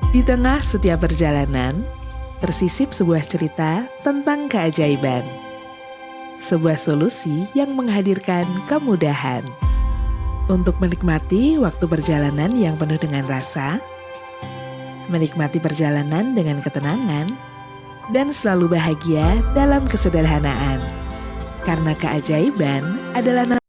Di tengah setiap perjalanan, tersisip sebuah cerita tentang keajaiban. Sebuah solusi yang menghadirkan kemudahan. Untuk menikmati waktu perjalanan yang penuh dengan rasa, menikmati perjalanan dengan ketenangan, dan selalu bahagia dalam kesederhanaan. Karena keajaiban adalah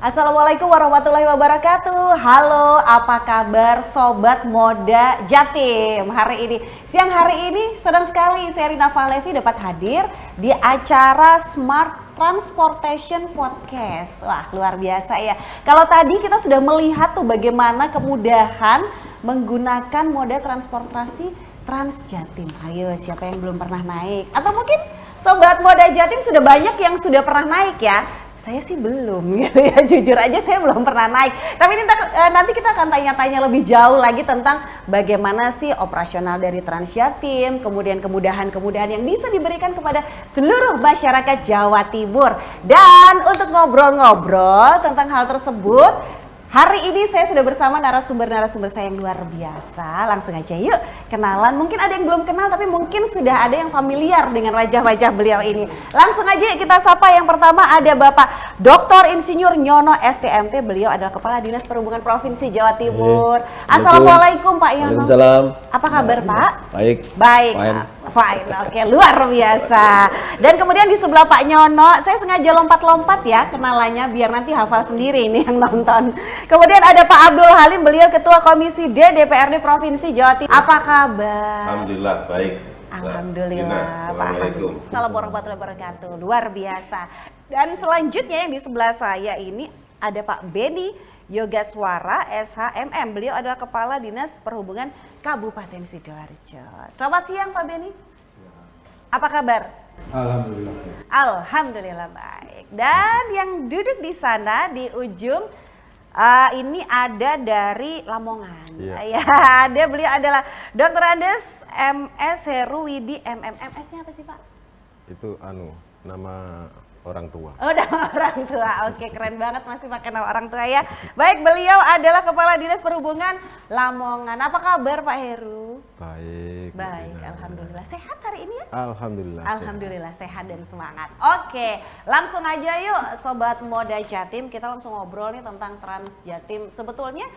Assalamualaikum warahmatullahi wabarakatuh. Halo, apa kabar Sobat Moda Jatim? Siang hari ini senang sekali saya Rina Fahlevi dapat hadir di acara Smart Transportation Podcast. Wah, luar biasa ya. Kalau tadi kita sudah melihat tuh bagaimana kemudahan menggunakan moda transportasi Trans Jatim. Ayo, siapa yang belum pernah naik? Atau mungkin Sobat Moda Jatim sudah banyak yang sudah pernah naik ya? Saya sih belum gitu ya, jujur aja saya belum pernah naik. Tapi nanti kita akan tanya-tanya lebih jauh lagi tentang bagaimana sih operasional dari Trans Jatim, kemudian kemudahan-kemudahan yang bisa diberikan kepada seluruh masyarakat Jawa Timur. Dan untuk ngobrol-ngobrol tentang hal tersebut, hari ini saya sudah bersama narasumber-narasumber saya yang luar biasa. Langsung aja yuk kenalan. Mungkin ada yang belum kenal tapi mungkin sudah ada yang familiar dengan wajah-wajah beliau ini. Langsung aja kita sapa. Yang pertama ada Bapak Dr. Insinyur Nyono STMT. Beliau adalah Kepala Dinas Perhubungan Provinsi Jawa Timur. Assalamualaikum Pak Nyono. Waalaikumsalam. Apa kabar Pak? Baik. Baik. Fine. Oke, luar biasa. Dan kemudian di sebelah Pak Nyono, saya sengaja lompat-lompat ya kenalannya biar nanti hafal sendiri ini yang nonton. Kemudian ada Pak Abdul Halim, beliau Ketua Komisi D DPRD Provinsi Jawa Timur. Apa kabar? Alhamdulillah baik. Alhamdulillah. Assalamualaikum. Assalamualaikum warahmatullahi wabarakatuh. Luar biasa. Dan selanjutnya yang di sebelah saya ini ada Pak Beni Yogaswara SHMM. Beliau adalah Kepala Dinas Perhubungan Kabupaten Sidoarjo. Selamat siang Pak Beni. Apa kabar? Alhamdulillah. Alhamdulillah baik. Dan yang duduk di sana di ujung ini ada dari Lamongan. Ya, beliau adalah Dr. Andes MS Heruwidi MM. MS-nya apa sih Pak? Itu nama orang tua. Oh, nama orang tua. Oke, keren banget masih pakai nama orang tua ya. Baik, beliau adalah Kepala Dinas Perhubungan Lamongan. Apa kabar Pak Heru? Baik. Baik, alhamdulillah. Sehat hari ini ya? Alhamdulillah. Alhamdulillah sehat dan semangat. Oke, langsung aja yuk Sobat Moda Jatim, kita langsung ngobrol nih tentang Trans Jatim. Sebetulnya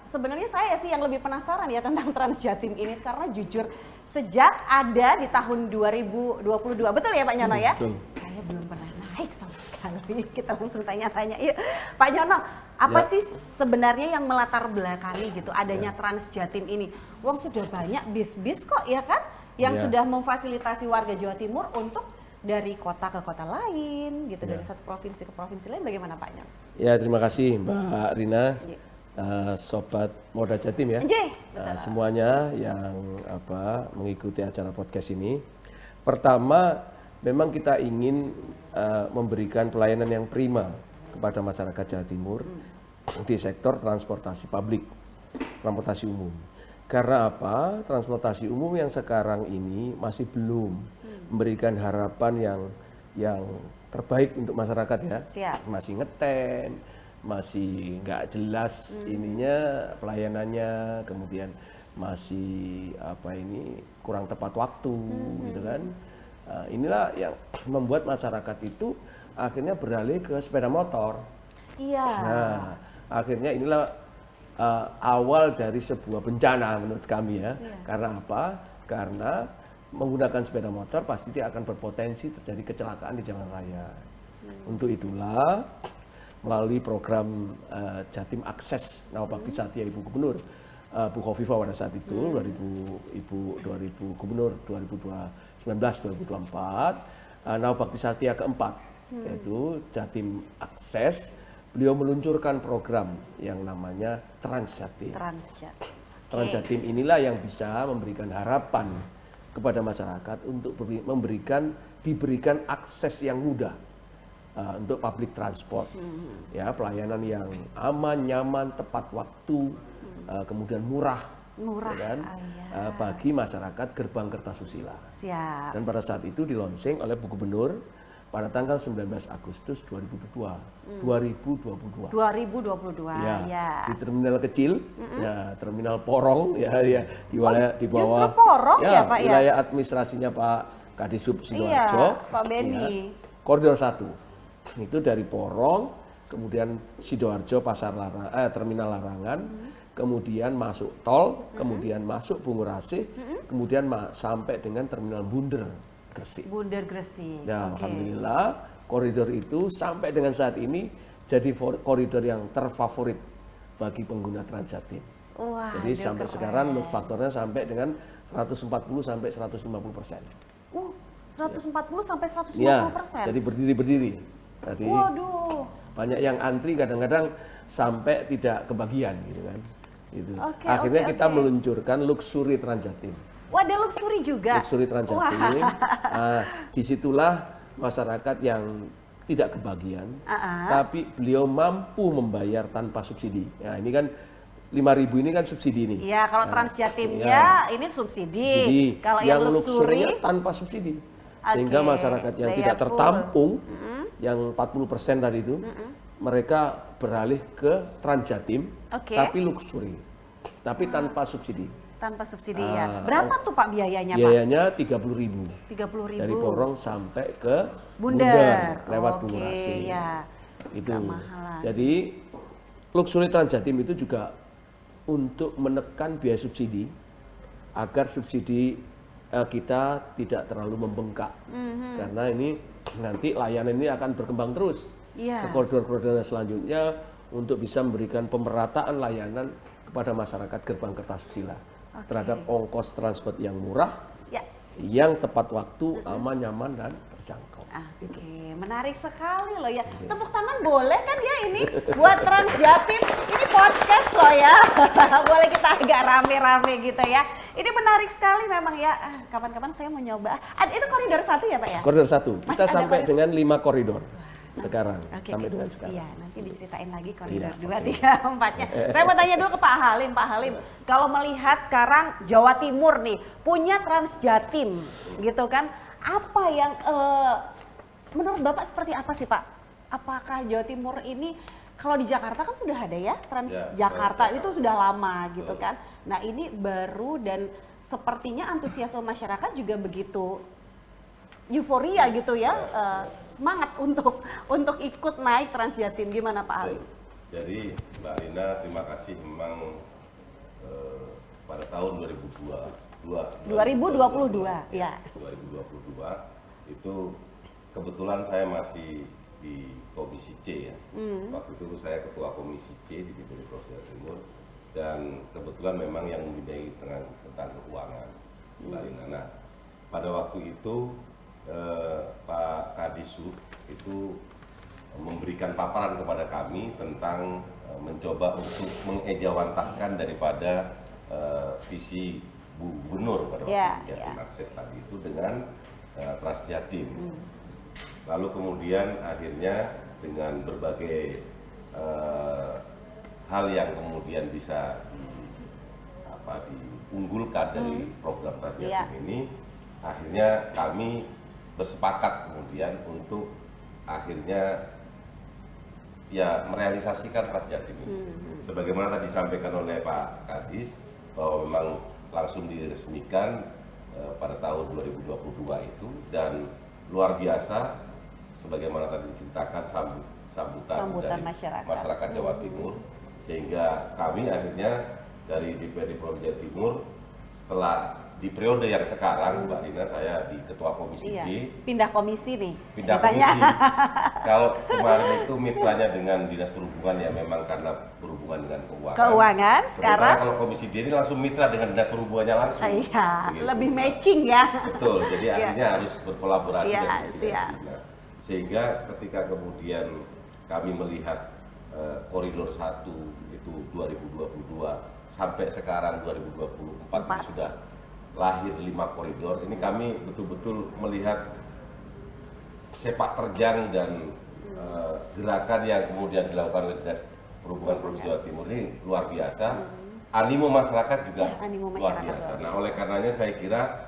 sebenarnya saya sih yang lebih penasaran ya tentang Trans Jatim ini karena jujur sejak ada di tahun 2022, betul ya Pak Nyono ya? Betul. Saya belum pernah naik sama sekali. Kita langsung tanya-tanya yuk. Pak Nyono, Apa Ya. sih sebenarnya yang melatar belakangi gitu adanya Trans Jatim ini? Wong sudah banyak bis-bis kok ya kan yang Ya. sudah memfasilitasi warga Jawa Timur untuk dari kota ke kota lain gitu, Ya. dari satu provinsi ke provinsi lain. Bagaimana Pak Nyam? Ya, terima kasih Mbak Rina, Iya. Sobat Moda Jatim ya. Jeh, Semuanya yang mengikuti acara podcast ini. Pertama, memang kita ingin memberikan pelayanan yang prima kepada masyarakat Jawa Timur di sektor transportasi publik, transportasi umum. Karena apa? Transportasi umum yang sekarang ini masih belum memberikan harapan yang terbaik untuk masyarakat ya. Siap. Masih ngetem, masih nggak jelas ininya pelayanannya, kemudian masih kurang tepat waktu gitu kan. Nah, inilah yang membuat masyarakat itu akhirnya beralih ke sepeda motor. Iya. Nah, akhirnya inilah awal dari sebuah bencana menurut kami ya. Karena apa? Karena menggunakan sepeda motor pasti dia akan berpotensi terjadi kecelakaan di jalan raya. Untuk itulah melalui program Jatim Akses Nawabakti Satya Ibu Gubernur Bu Khofifah pada saat itu 2000 Gubernur 2019-2024 Nawabakti Satya keempat yaitu Jatim Akses. Beliau meluncurkan program yang namanya Trans Jatim. Trans Jatim inilah yang bisa memberikan harapan kepada masyarakat untuk diberikan akses yang mudah untuk public transport, ya pelayanan yang aman, nyaman, tepat waktu, kemudian murah, ya kan, bagi masyarakat Gerbang Kertasusila. Siap. Dan pada saat itu dilonsing oleh Bu Gubernur pada tanggal 19 Agustus 2022. 2022 Ya, di terminal kecil, ya terminal Porong, ya di bawah justru Porong ya, Pak, ya? wilayah administrasinya Pak Kadisub Sidoarjo. Iya, Pak Benny. Koridor 1 itu dari Porong, kemudian Sidoarjo terminal Larangan, kemudian masuk tol, kemudian masuk Bungurasih, kemudian sampai dengan terminal Bunder Gresik. Bunder Gresik. Nah, Oke. alhamdulillah koridor itu sampai dengan saat ini jadi koridor yang terfavorit bagi pengguna Trans Jatim. Wah, Jadi sampai keren. sekarang load faktornya sampai dengan 140 sampai 150%. 140 sampai 150%. Ya, jadi berdiri. Jadi Waduh. banyak yang antri kadang-kadang sampai tidak kebagian gitu kan. Gitu. Oke, Akhirnya oke, kita oke. meluncurkan Luxury Trans Jatim. Wah, ada luxury juga. Luxury Trans Jatim. Disitulah masyarakat yang tidak kebagian, tapi beliau mampu membayar tanpa subsidi. Ya, ini kan 5.000 ini kan subsidi nih. Iya, kalau Nah, Trans Jatimnya iya. ini subsidi. Subsidi. Kalau yang luxury luxury-nya tanpa subsidi. Sehingga Oke, masyarakat yang bayar tidak full. tertampung, yang 40% tadi itu, mereka beralih ke Trans Jatim, Oke. tapi luxury, tapi tanpa subsidi. tanpa subsidi ya. Berapa tuh Pak biayanya, Pak? Biayanya 30.000 30.000. dari Porong sampai ke Bunder. lewat Oke, Bungurasih. ya. Itu. Gak mahalan. Jadi luxury Trans Jatim itu juga untuk menekan biaya subsidi agar subsidi kita tidak terlalu membengkak. Karena ini nanti layanan ini akan berkembang terus Iya. ke koridor-koridor selanjutnya untuk bisa memberikan pemerataan layanan kepada masyarakat Gerbang Kertasusila terhadap ongkos transport yang murah, Ya. yang tepat waktu, aman, nyaman, dan terjangkau. Oke, menarik sekali loh ya. Tepuk tangan boleh kan ya ini buat Trans Jatim. Ini podcast loh ya. Boleh kita agak rame-rame gitu ya. Ini menarik sekali memang ya. Kapan-kapan saya mau nyoba. Itu koridor 1 ya Pak ya? Koridor 1, Masih kita ada sampai koridor? dengan 5 koridor sekarang, Oke, sampai oke. dengan sekarang. Iya, nanti diceritain lagi koridor Iya, 2, 3, 4-nya. Saya mau tanya dulu ke Pak Halim. Pak Halim, kalau melihat sekarang Jawa Timur nih punya Trans Jatim gitu kan, apa yang menurut Bapak seperti apa sih Pak? Apakah Jawa Timur ini kalau di Jakarta kan sudah ada ya Trans Jakarta itu sudah lama gitu kan. Nah, ini baru dan sepertinya antusiasme masyarakat juga begitu euforia gitu ya, semangat untuk ikut naik Trans Jatim. Gimana Pak Halim? Jadi Mbak Rina, terima kasih. Memang pada tahun 2022 ya. 2022 itu kebetulan saya masih di Komisi C ya. Waktu itu saya ketua Komisi C di DPD Provinsi Jawa Timur, dan kebetulan memang yang membidangi tentang keuangan, Mbak Rina. Nah, pada waktu itu Pak Kadisub itu memberikan paparan kepada kami tentang mencoba untuk mengejawantahkan daripada visi Bu Gubernur pada waktu Jatim Akses tadi itu dengan Transjatim. Lalu kemudian akhirnya dengan berbagai hal yang kemudian bisa diunggulkan dari program Transjatim ini, akhirnya kami bersepakat kemudian untuk akhirnya ya merealisasikan Transjatim ini. Sebagaimana tadi disampaikan oleh Pak Kadis bahwa memang langsung diresmikan pada tahun 2022 itu, dan luar biasa sebagaimana tadi diceritakan sambutan dari masyarakat Jawa Timur, sehingga kami akhirnya dari DPD Provinsi Jawa Timur setelah di periode yang sekarang, Mbak Rina, saya di Ketua Komisi D. Pindah komisi nih. Pindah komisi. Kalau kemarin itu mitranya dengan Dinas Perhubungan ya memang karena berhubungan dengan keuangan. Keuangan, sekarang kalau Komisi D ini langsung mitra dengan Dinas Perhubungannya langsung. Iya, begitu. Lebih matching ya. Betul, jadi akhirnya harus berkolaborasi dan bersinergi. Nah, sehingga ketika kemudian kami melihat koridor 1 itu 2022 sampai sekarang 2024 ini sudah lahir 5 koridor. Ini kami betul-betul melihat sepak terjang dan gerakan yang kemudian dilakukan oleh Dinas Perhubungan Provinsi Jawa Timur ini luar biasa. Animo masyarakat juga luar biasa. Nah, oleh karenanya saya kira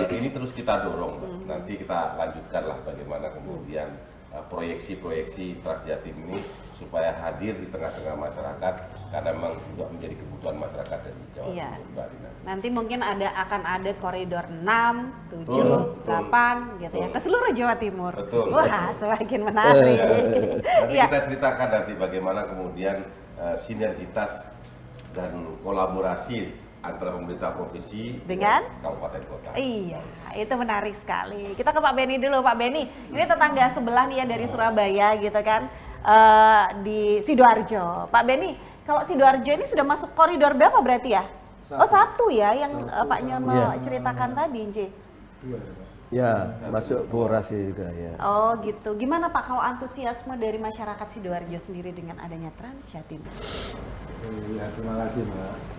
ini terus kita dorong, Mbak. Nanti kita lanjutkanlah bagaimana kemudian proyeksi-proyeksi Transjatim ini supaya hadir di tengah-tengah masyarakat, karena memang juga menjadi kebutuhan masyarakat dari Jawa Timur, Mbak Rina. Nanti mungkin akan ada koridor 6, 7, 8 gitu ya, ke seluruh Jawa Timur. Betul. Wah, semakin menarik. Nanti kita ceritakan nanti bagaimana kemudian sinergitas dan kolaborasi antara pemerintah provinsi dengan kabupaten kota. Iya, itu menarik sekali. Kita ke Pak Beni dulu, Pak Beni. Ini tetangga sebelah nih ya dari Surabaya gitu kan, di Sidoarjo. Pak Beni, kalau Sidoarjo ini sudah masuk koridor berapa berarti ya? Satu ya yang Pak Nyono ceritakan tadi, Nje. Ya, masuk Borasi juga ya. Oh gitu. Gimana Pak kalau antusiasme dari masyarakat Sidoarjo sendiri dengan adanya Transjatim? Ya, terima kasih Mbak.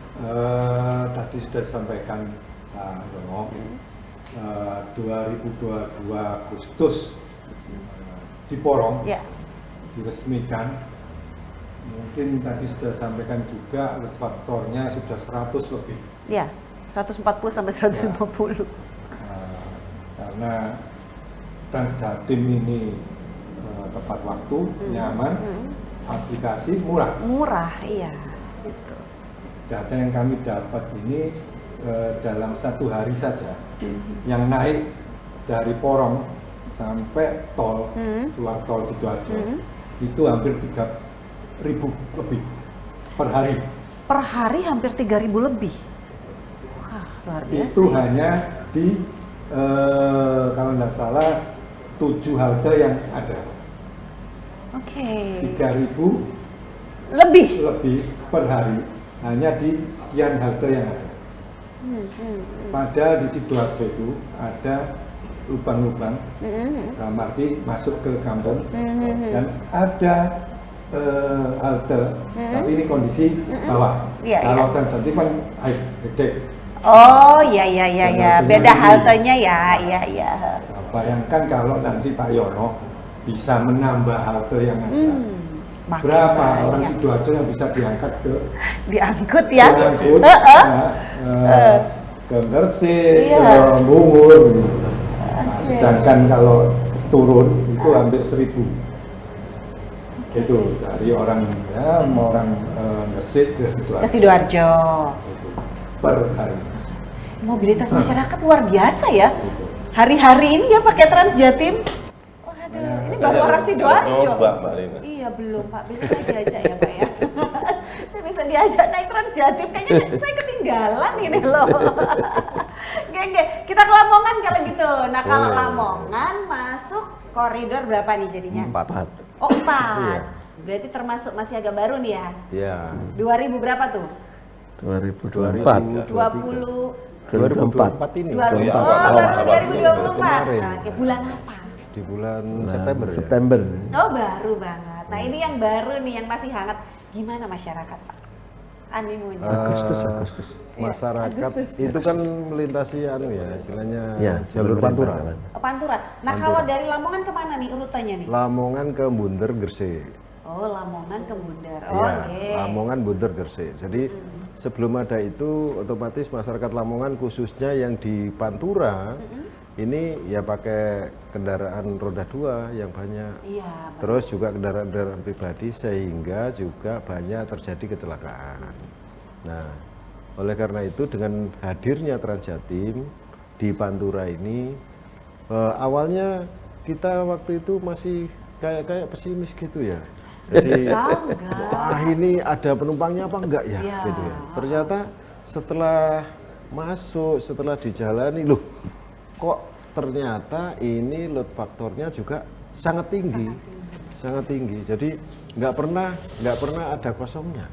Tadi sudah disampaikan Pak Rono, 2022 Agustus di Porong diresmikan. Mungkin tadi sudah disampaikan juga faktornya sudah 100 lebih. Ya, 140 sampai 150. Karena Transjatim ini tepat waktu, nyaman, aplikasi murah. Murah, iya. Gitu. Data yang kami dapat ini dalam 1 hari saja, yang naik dari Porong sampai tol, keluar tol Sidoarjo, itu hampir 3.000 lebih per hari. Per hari hampir 3.000 lebih. Wah, luar biasa. Itu hanya di kalau tidak salah 7 halte yang ada. Oke. 3.000 lebih per hari hanya di sekian halte yang ada. Padahal di Sidoarjo itu ada lubang-lubang, dalam arti masuk ke kampung, dan ada halte, tapi ini kondisi bawah. Kalau Transjatim kan gede. Oh iya, beda haltenya ya, iya. Nah, bayangkan kalau nanti Pak Yono bisa menambah halte yang ada, berapa orang Sidoarjo yang bisa diangkut ya? Ke Gresik, ke Bungur. Nah, sedangkan kalau turun itu hampir 1.000. Gitu dari orang Gresik ke Sidoarjo. Per hari. Mobilitas masyarakat luar biasa ya. Hari-hari ini ya pakai Transjatim. Waduh, ini baru orang Sidoarjo. Mbak Rina. Iya belum Pak, bisa saya diajak ya Pak ya. Saya bisa diajak naik Transjatim, kayaknya saya ketinggalan ini loh. Geng, kita ke Lamongan kalau gitu. Nah kalau Lamongan masuk koridor berapa nih jadinya? 4. Oh 4. Iya. Berarti termasuk masih agak baru nih ya? Ya. 2000 berapa tuh? 2024. 20. 2024 ini. 2000. Oh, baru 2024. Nah, ke bulan apa? Di bulan September ya. September. Oh, baru banget. Nah, ini yang baru nih, yang masih hangat. Gimana masyarakat, Pak? Animonya. Agustus. Masyarakat Agustus. itu kan melintasi istilahnya Ya, jalur Pantura. Oh, Pantura. Nah, kalau dari Lamongan kemana nih urutannya nih? Lamongan ke Bunder Gresik. Oh, Lamongan ke Bundar. Ya, Oke. Lamongan Bunder Gresik. Jadi sebelum ada itu otomatis masyarakat Lamongan khususnya yang di Pantura ini ya pakai kendaraan roda 2 yang banyak. Iya. Terus juga kendaraan pribadi sehingga juga banyak terjadi kecelakaan. Nah, oleh karena itu dengan hadirnya Transjatim di Pantura ini awalnya kita waktu itu masih kayak pesimis gitu ya. Jadi wah ini ada penumpangnya apa enggak ya, Ya. gitu ya. Ternyata setelah masuk, setelah dijalani, loh kok ternyata ini load faktornya juga sangat tinggi. Jadi nggak pernah ada kosongnya.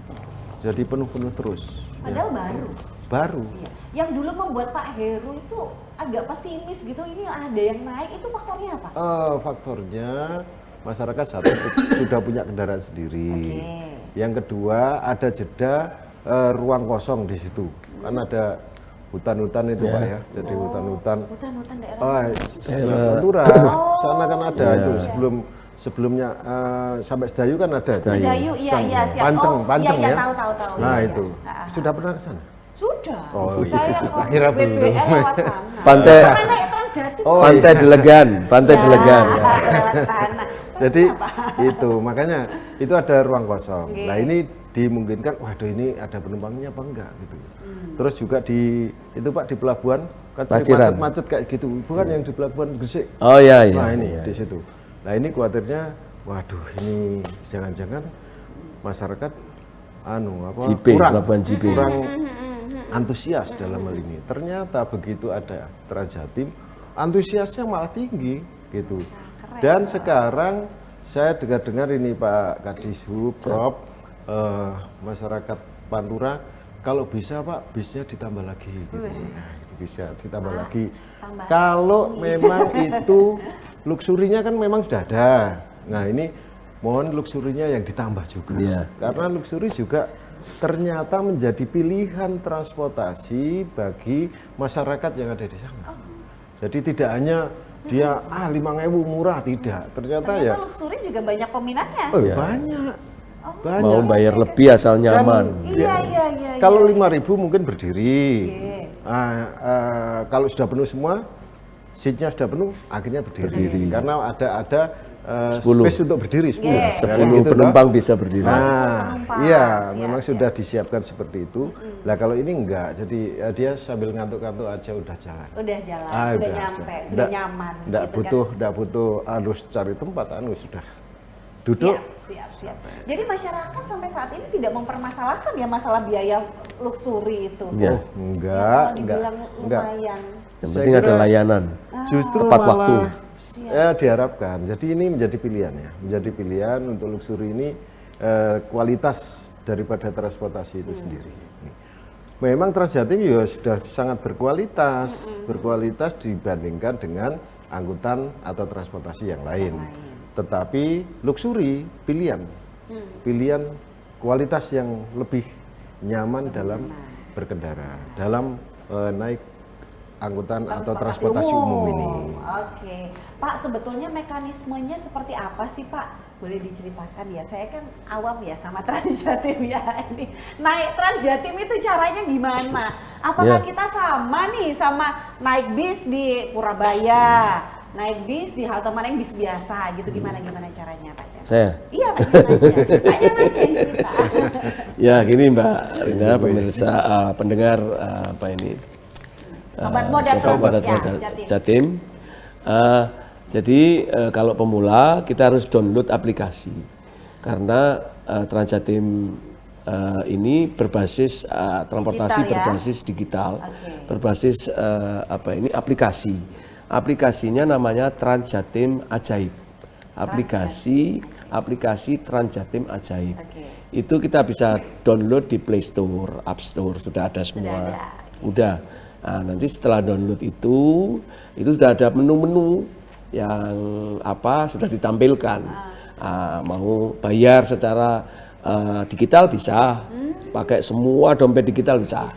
Jadi penuh terus. Padahal baru. Baru. Iya. Yang dulu membuat Pak Heru itu agak pesimis gitu, ini ada yang naik, itu faktornya apa? Faktornya masyarakat satu sudah punya kendaraan sendiri. Oke. Yang kedua ada jeda ruang kosong di situ. Kan ada hutan-hutan itu Pak ya. Jadi hutan-hutan. Hutan daerah. Pantura. Sana kan ada itu sebelumnya sampai Sedayu kan ada. Sedayu, iya siap. Panceng iya, ya. Tahu. Nah Iya, itu. iya. Sudah pernah ke sana? Sudah. Oh, Saya iya. ke Akhirnya belum. BBM lewat sana. Pantai- Karena naik Transjatim. Pantai Delegan, Pantai Ya, Delegan. lewat sana. Jadi Kenapa? itu makanya itu ada ruang kosong. Oke. Nah ini dimungkinkan, waduh ini ada penumpangnya apa enggak gitu. Terus juga di itu Pak di pelabuhan kan sering Paciran. macet kayak gitu, bukan yang di pelabuhan Gresik. Oh iya. Nah ini di situ. Nah ini khawatirnya, waduh ini jangan-jangan masyarakat JP, pelabuhan JP. kurang antusias dalam hal ini. Ternyata begitu ada Transjatim, antusiasnya malah tinggi gitu. Dan sekarang saya dengar ini Pak Kadishub, Prof, masyarakat Pantura kalau bisa Pak bisnya ditambah lagi gitu. Nah, itu bisa ditambah lagi. Kalau memang itu luxurinya kan memang sudah ada. Nah, ini mohon luxurinya yang ditambah juga. Iya. Karena luxury juga ternyata menjadi pilihan transportasi bagi masyarakat yang ada di sana. Jadi tidak hanya dia 5.000 murah, tidak. Ternyata ya luxury juga banyak peminatnya. banyak. Mau bayar lebih asal nyaman. Iya. Kalau 5.000 mungkin berdiri. Oke. Kalau sudah penuh semua, seatnya sudah penuh, akhirnya berdiri. Karena ada 10. space untuk berdiri 10. Yeah. 10 penumpang bisa berdiri. Nah, penumpang. iya, Siap, memang siap. sudah disiapkan seperti itu. Lah kalau ini enggak, jadi dia sambil ngantuk-ngantuk aja udah jalan. Udah jalan, sudah nyampe, sudah nyaman. Enggak gitu butuh harus cari tempat, sudah duduk. Siap. Jadi masyarakat sampai saat ini tidak mempermasalahkan ya masalah biaya luxury itu. Iya. Enggak, Kalau dibilang lumayan. Yang Saya penting ada kira layanan. Justru Tepat malah waktu. diharapkan. Jadi ini menjadi pilihan ya, menjadi pilihan untuk luxury ini kualitas daripada transportasi itu sendiri. Memang Transjatim ya sudah sangat berkualitas dibandingkan dengan angkutan atau transportasi yang lain. Tetapi luxury pilihan kualitas yang lebih nyaman dalam berkendara, dalam naik angkutan atau transportasi umum ini. Oke, Pak, sebetulnya mekanismenya seperti apa sih Pak? Boleh diceritakan ya, saya kan awam ya sama Transjatim ya ini. Naik Transjatim itu caranya gimana? Apakah kita sama nih sama naik bis di Purabaya, naik bis di halte mana yang bis biasa gitu, gimana caranya Pak? Saya? Iya Pak Jan aja yang cerita. Ya gini Mbak Rina, pemirsa, pendengar apa ini? Sobat Moda Jatim. Jadi kalau pemula kita harus download aplikasi karena Transjatim ini berbasis transportasi digital, ya? berbasis digital, berbasis aplikasi. Aplikasinya namanya Transjatim Ajaib. Aplikasi Transjatim Ajaib. Itu kita bisa download di Play Store, App Store, sudah ada semua. Udah. Nah, nanti setelah download itu sudah ada menu-menu yang sudah ditampilkan. Mau bayar secara digital bisa, pakai semua dompet digital bisa.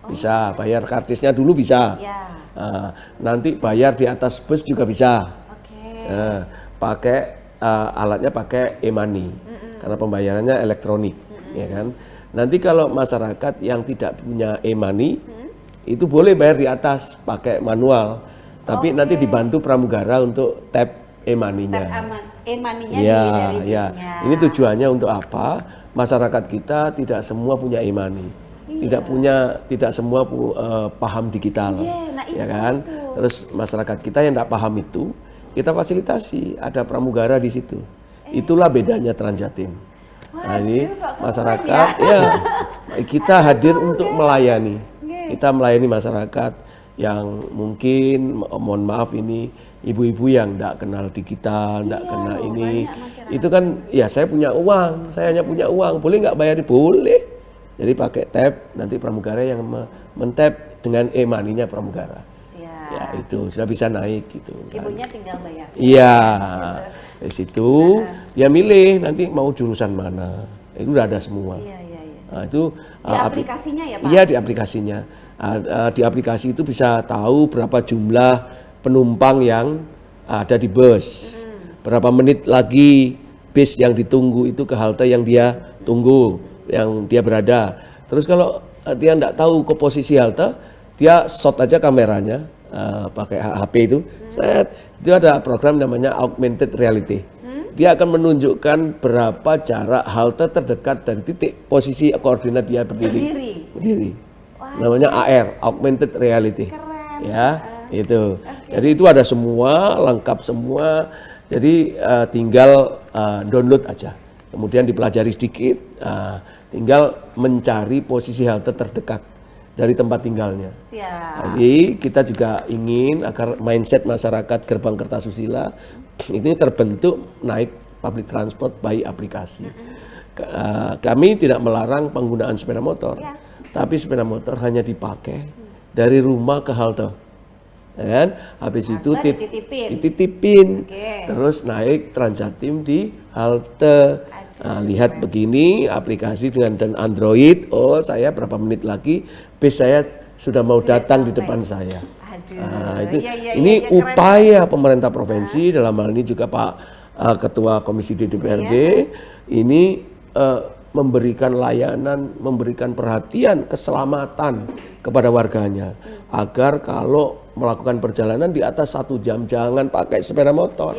Bisa, bayar kartisnya dulu bisa. Nanti bayar di atas bus juga bisa. Pakai alatnya pakai e-money karena pembayarannya elektronik, ya kan. Nanti kalau masyarakat yang tidak punya e-money itu boleh bayar di atas pakai manual, tapi nanti dibantu pramugara untuk tap e-money-nya. E-money-nya dari bisnya. Ini tujuannya untuk apa? Masyarakat kita tidak semua punya e-money. Tidak semua paham digital, ya kan? Terus masyarakat kita yang tidak paham itu kita fasilitasi, ada pramugara di situ. Itulah bedanya Transjatim. Nah, ini masyarakat kita hadir untuk melayani. Kita melayani masyarakat yang mungkin mohon maaf ini ibu-ibu yang tidak kenal digital, tidak kenal ini. Itu kan saya punya uang, saya hanya punya uang, boleh nggak bayar? Boleh. Jadi pakai tap, nanti pramugara yang men-tap dengan e-money-nya pramugara. Ya itu sudah bisa naik gitu. Ibunya tinggal bayar. Iya, di situ dia milih nanti mau jurusan mana. Itu udah ada semua. Nah, itu di aplikasinya ya Pak? Iya di aplikasinya. Di aplikasi itu bisa tahu berapa jumlah penumpang yang ada di bus. Berapa menit lagi bis yang ditunggu itu ke halte yang dia tunggu, yang dia berada. Terus kalau dia tidak tahu ke posisi halte, dia shot aja kameranya. Pakai HP itu, itu ada program namanya augmented reality. Dia akan menunjukkan berapa jarak halte terdekat dari titik posisi koordinat dia berdiri. Namanya AR, augmented reality. Keren. Ya, itu. Jadi itu ada semua, lengkap semua. Jadi tinggal download aja. Kemudian dipelajari sedikit, tinggal mencari posisi halte terdekat dari tempat tinggalnya. Jadi kita juga ingin agar mindset masyarakat Gerbang Kertasusila ini terbentuk naik public transport by aplikasi. Kami tidak melarang penggunaan sepeda motor, tapi sepeda motor hanya dipakai dari rumah ke halte. Kan? Habis itu dititipin, terus naik Transjatim di halte. Nah, lihat begini aplikasi dengan Android, saya berapa menit lagi bis saya sudah mau datang di depan saya. Ini upaya pemerintah provinsi, dalam hal ini juga Pak Ketua Komisi DPRD ini memberikan layanan, memberikan perhatian keselamatan kepada warganya agar kalau melakukan perjalanan di atas 1 jam jangan pakai sepeda motor.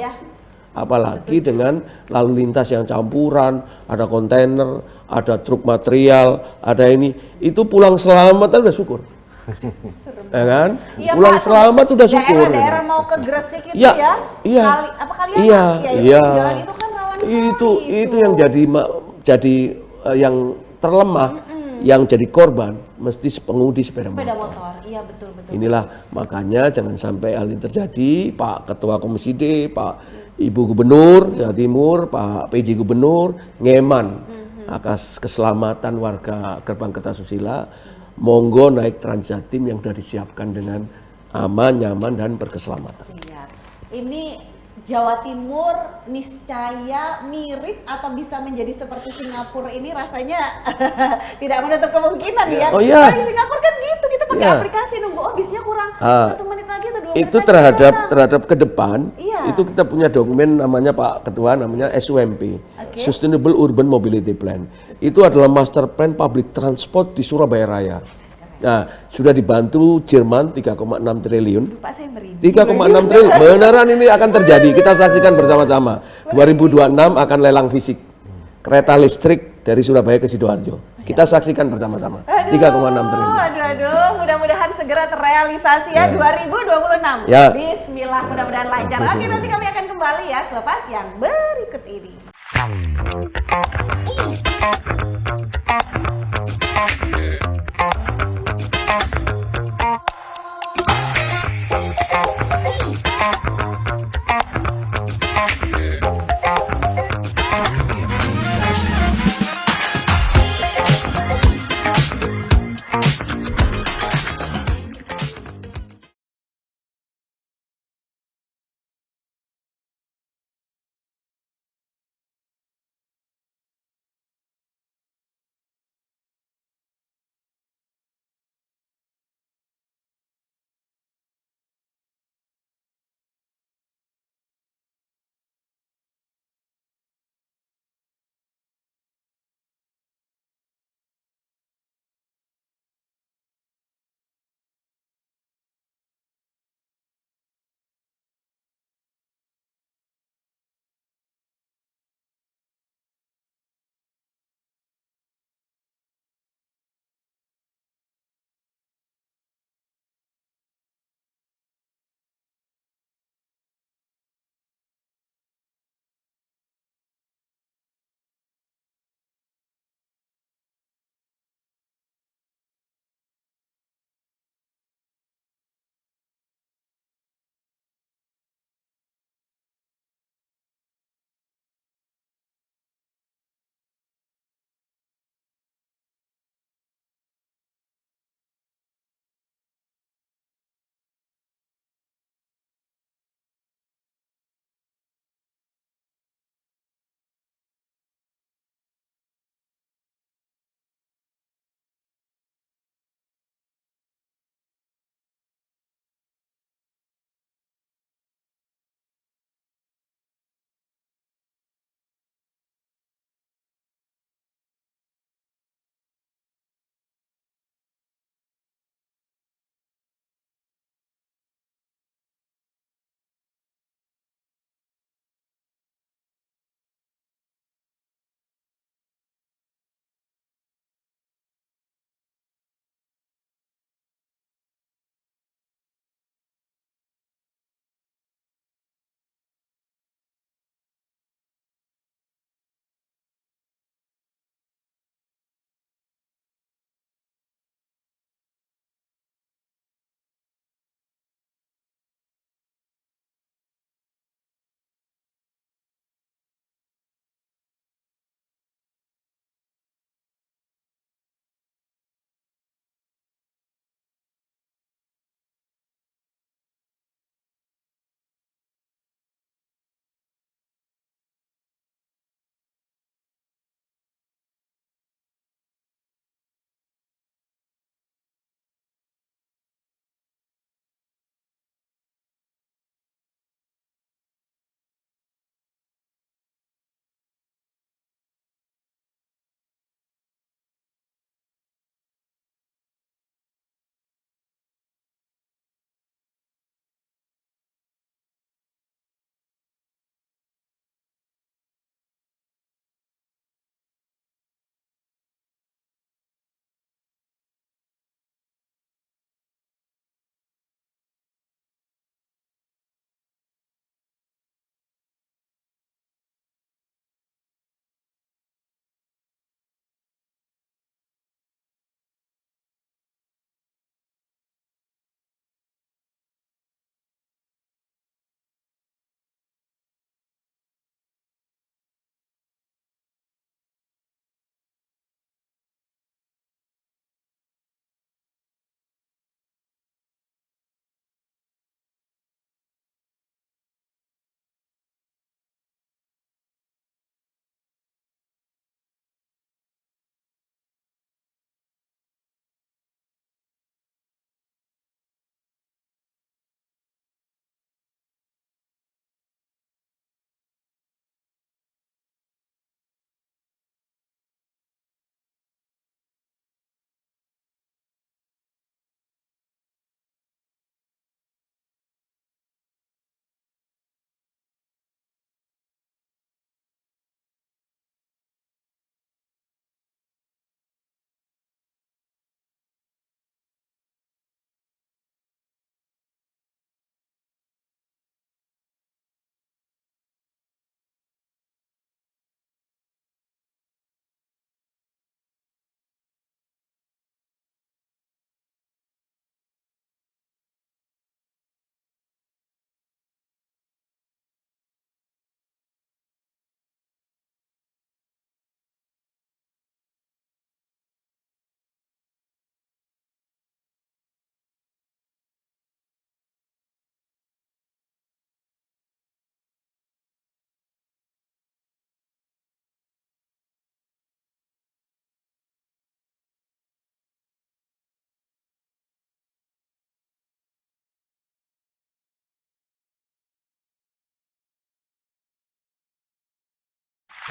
Apalagi dengan lalu lintas yang campuran, ada kontainer, ada truk material, ada ini, itu pulang selamat udah syukur. Ya kan? Pulang Pak, selamat udah syukur. Daerah-daerah mau ke Gresik itu Iya. Jalan itu kan rawan sekali itu yang jadi yang terlemah, yang jadi korban mesti pengemudi sepeda motor. Iya betul. Inilah makanya jangan sampai hal ini terjadi. Pak Ketua Komisi D, Pak Ibu Gubernur Jawa Timur, Pak PJ Gubernur, ngeman atas keselamatan warga Gerbang Kertasusila. Monggo naik Transjatim yang sudah disiapkan dengan aman, nyaman, dan berkeselamatan. Ini Jawa Timur niscaya mirip atau bisa menjadi seperti Singapura ini rasanya tidak menutup kemungkinan ya. Di Singapura kan gitu, kita pakai aplikasi nunggu bisnya kurang 1 menit lagi atau 2 menit itu lagi. terhadap ke depan itu kita punya dokumen namanya Pak Ketua namanya SUMP, Sustainable Urban Mobility Plan. Itu adalah master plan public transport di Surabaya Raya. Nah, sudah dibantu Jerman 3,6 triliun. Pak, saya merinding. 3,6 triliun. Beneran ini akan terjadi. Kita saksikan bersama-sama. 2026 akan lelang fisik kereta listrik dari Surabaya ke Sidoarjo. Kita saksikan bersama-sama. 3,6 triliun. Aduh, mudah-mudahan segera terrealisasi ya 2026. Bismillah, mudah-mudahan lancar. Oke, nanti kami akan kembali ya selepas yang berikut ini.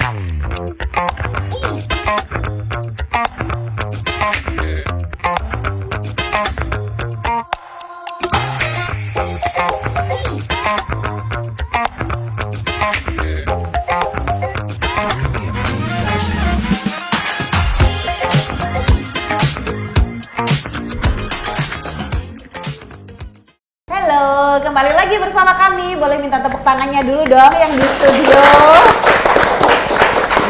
Halo, kembali lagi bersama kami. Boleh minta tepuk tangannya dulu dong yang di studio.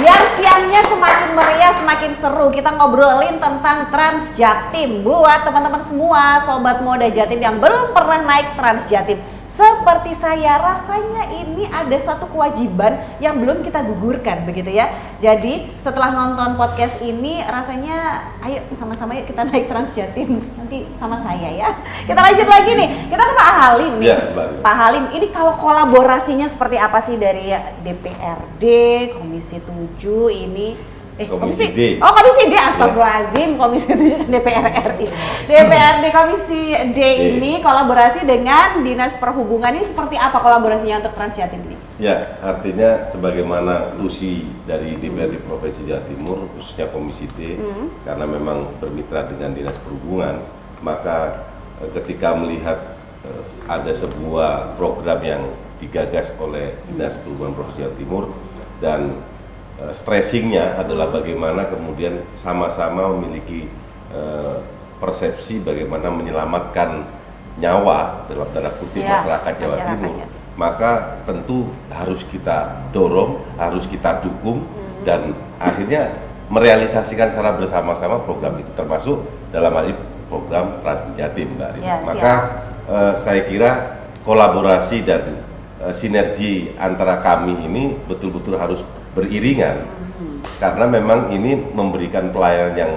Biar siangnya semakin meriah, semakin seru. Kita ngobrolin tentang Trans Jatim. Buat teman-teman semua, Sobat Moda Jatim yang belum pernah naik Trans Jatim, seperti saya, rasanya ini ada satu kewajiban yang belum kita gugurkan, begitu ya. Jadi setelah nonton podcast ini, rasanya ayo sama-sama yuk kita naik Trans Jatim. Nanti sama saya ya. Kita lanjut lagi nih, kita ke Pak Halim nih. Ya, Pak Halim, ini kalau kolaborasinya seperti apa sih dari DPRD, Komisi 7 ini? Komisi D. Oh, Komisi D, astagfirullahaladzim, Komisi 7 DPR RI. DPRD Komisi D ini kolaborasi dengan Dinas Perhubungan, ini seperti apa kolaborasinya untuk Trans Jatim ini? Ya, artinya sebagaimana tusi dari DPRD Provinsi Jawa Timur, khususnya Komisi D, karena memang bermitra dengan Dinas Perhubungan, maka ketika melihat ada sebuah program yang digagas oleh Dinas Perhubungan Provinsi Jawa Timur dan stressingnya adalah bagaimana kemudian sama-sama memiliki persepsi bagaimana menyelamatkan nyawa dalam tanda kutip masyarakat Jawa Timur, maka tentu harus kita dorong, harus kita dukung dan akhirnya merealisasikan secara bersama-sama program itu, termasuk dalam hal ini program Trans Jatim, Mbak Rima. Maka saya kira kolaborasi dan sinergi antara kami ini betul-betul harus beriringan karena memang ini memberikan pelayanan yang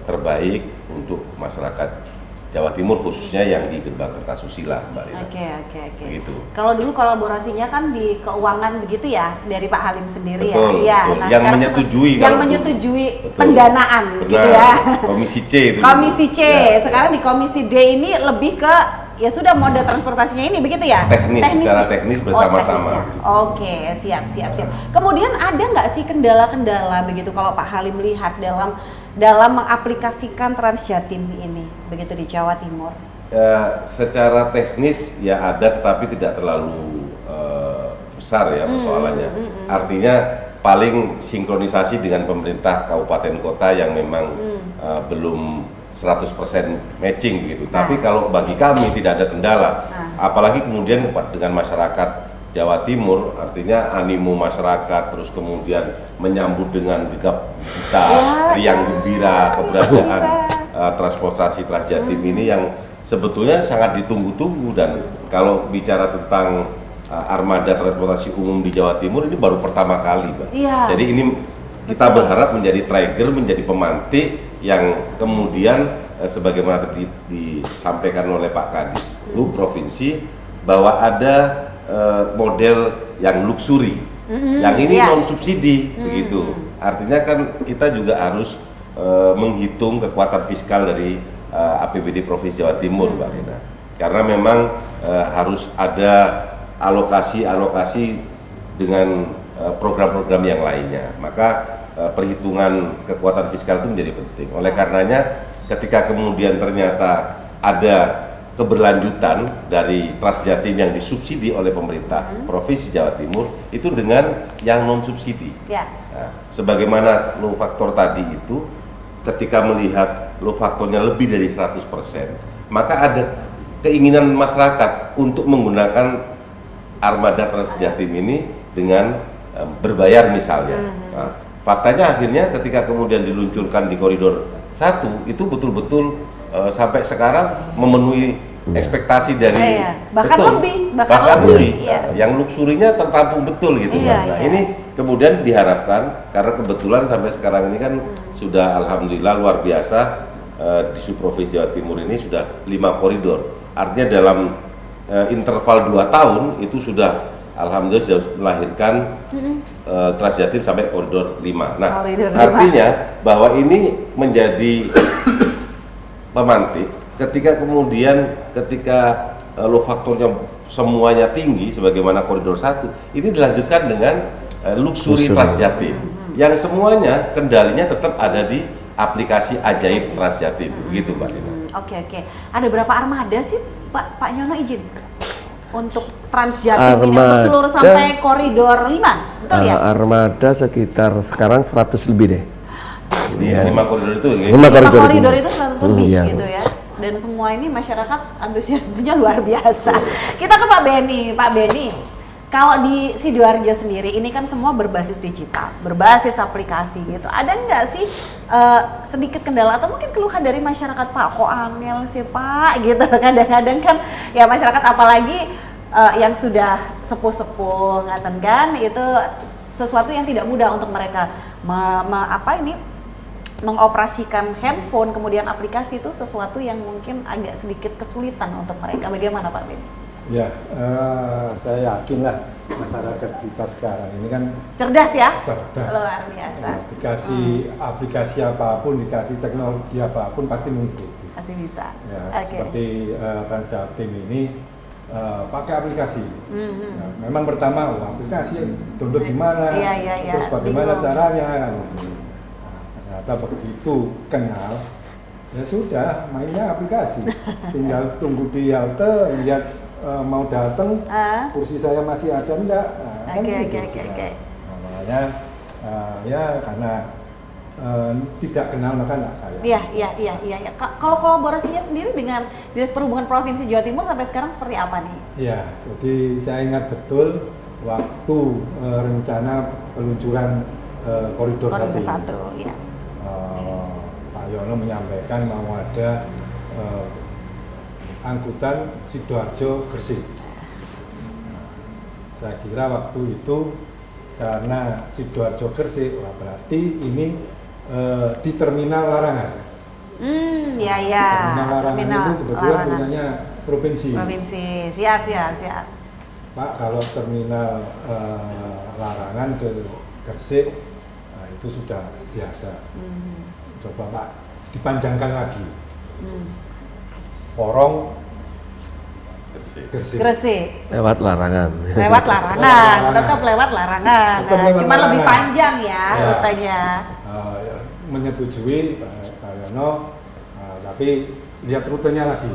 terbaik untuk masyarakat Jawa Timur, khususnya yang di Gerbang Kertasusila, Mbak Rina. Oke. Begitu. Kalau dulu kolaborasinya kan di keuangan begitu ya, dari Pak Halim sendiri. Betul, ya. betul. Nah, Yang menyetujui yang menyetujui betul. Pendanaan, Benar. gitu ya. Komisi C itu. Komisi C. Ya. Sekarang di Komisi D ini lebih ke ya sudah moda transportasinya ini begitu ya? Secara teknis bersama-sama. Oke, siap. Kemudian ada nggak sih kendala-kendala begitu kalau Pak Halim lihat dalam mengaplikasikan Trans Jatim ini begitu di Jawa Timur? Secara teknis ya ada, tetapi tidak terlalu besar ya persoalannya. Artinya paling sinkronisasi dengan pemerintah kabupaten kota yang memang belum 100% matching begitu. Tapi kalau bagi kami tidak ada kendala. Apalagi kemudian dengan masyarakat Jawa Timur, artinya animo masyarakat, terus kemudian menyambut dengan gegap gempita, riang gembira keberadaan transportasi Trans Jatim ini yang sebetulnya sangat ditunggu-tunggu. Dan kalau bicara tentang armada transportasi umum di Jawa Timur ini baru pertama kali, Mbak. Jadi ini kita berharap menjadi trigger, menjadi pemantik yang kemudian sebagaimana tadi disampaikan oleh Pak Kadis Provinsi bahwa ada model yang luxury, yang ini non subsidi begitu. Artinya kan kita juga harus menghitung kekuatan fiskal dari APBD Provinsi Jawa Timur, Mbak Rina. Karena memang harus ada alokasi dengan program-program yang lainnya. Maka perhitungan kekuatan fiskal itu menjadi penting. Oleh karenanya ketika kemudian ternyata ada keberlanjutan dari Trans Jatim yang disubsidi oleh pemerintah Provinsi Jawa Timur itu dengan yang non subsidi. Nah, sebagaimana low factor tadi itu, ketika melihat low factornya lebih dari 100%, maka ada keinginan masyarakat untuk menggunakan armada Trans Jatim ini dengan berbayar misalnya. Nah, faktanya akhirnya ketika kemudian diluncurkan di koridor 1 itu betul-betul sampai sekarang memenuhi ekspektasi dari bahkan lebih. Yang luxurinya tertampung betul gitu. Nah, ini kemudian diharapkan karena kebetulan sampai sekarang ini kan sudah alhamdulillah luar biasa di Provinsi Jawa Timur ini sudah 5 koridor. Artinya dalam interval 2 tahun itu sudah alhamdulillah sudah melahirkan Trans Jatim sampai koridor 5. Nah, artinya bahwa ini menjadi pemantik ketika low faktornya semuanya tinggi sebagaimana koridor 1 ini dilanjutkan dengan Luxury Transjatim, yang semuanya kendalinya tetap ada di aplikasi Ajaib Transjatim, begitu Mbak Dina. Oke. Ada berapa armada sih Pak Nyono izin untuk Transjatim ini untuk seluruh sampai koridor 5, betul ya? Armada sekitar sekarang 100 lebih deh. Ini 5 koridor itu, 5 koridor itu 100 lebih iya. gitu ya. Dan semua ini masyarakat antusiasmenya luar biasa. Kita ke Pak Benny. Pak Benny, kalau di Sidoarjo sendiri ini kan semua berbasis digital, berbasis aplikasi gitu. Ada nggak sih sedikit kendala atau mungkin keluhan dari masyarakat, Pak? Kok angel sih Pak gitu. Kadang-kadang kan ya masyarakat apalagi yang sudah sepuh-sepuh ngaten kan, itu sesuatu yang tidak mudah untuk mereka mengoperasikan handphone kemudian aplikasi itu sesuatu yang mungkin agak sedikit kesulitan untuk mereka. Bagaimana Pak Ben? Ya, saya yakin lah masyarakat kita sekarang ini kan cerdas ya? Cerdas. Luar biasa. Dikasih aplikasi apapun, dikasih teknologi apapun pasti mengikuti. Pasti bisa. Ya, seperti Transjatim ini pakai aplikasi. Nah, memang pertama aplikasi download di mana, terus bagaimana caranya kan. Ternyata begitu kenal, ya sudah mainnya aplikasi. Tinggal tunggu di halte, lihat mau datang, kursi saya masih ada enggak? Nah, Oke. Nah, makanya ya karena tidak kenal maka enggak saya. Iya. Kalau kolaborasinya sendiri dengan Dinas Perhubungan Provinsi Jawa Timur sampai sekarang seperti apa nih? Iya, jadi saya ingat betul waktu rencana peluncuran koridor 1. Ya. Pak Yono menyampaikan mau ada angkutan Sidoarjo Gresik. Saya kira waktu itu karena Sidoarjo Gresik, wah berarti ini di terminal Larangan. Terminal Larangan itu kebetulan punyanya provinsi. Siap. Pak, kalau terminal Larangan ke Gresik, nah itu sudah biasa. Coba Pak dipanjangkan lagi. Porong Gresik. Lewat Larangan. Tetap lewat Larangan. Cuma lebih panjang ya rutenya. Menyetujui Pak Yono, tapi lihat rutenya lagi.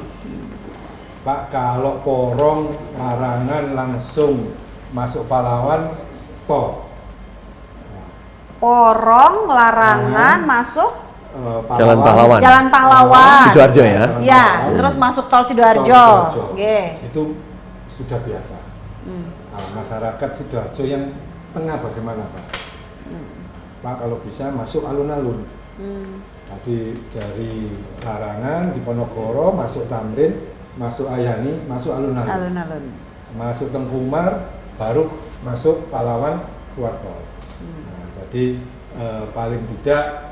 Pak, kalau Porong Larangan langsung masuk Pahlawan, tol. Porong Larangan masuk Jalan Pahlawan. Sidoarjo ya? Ya, terus masuk tol Sidoarjo. Itu sudah biasa. Nah, masyarakat Sidoarjo yang tengah bagaimana Pak? Pak, kalau bisa masuk alun-alun. Tadi dari Larangan, di Ponorogo, masuk Tamrin, masuk Ayani, masuk alun-alun. Masuk Tengkumar, baru masuk Pahlawan keluar tol. Nah, jadi paling tidak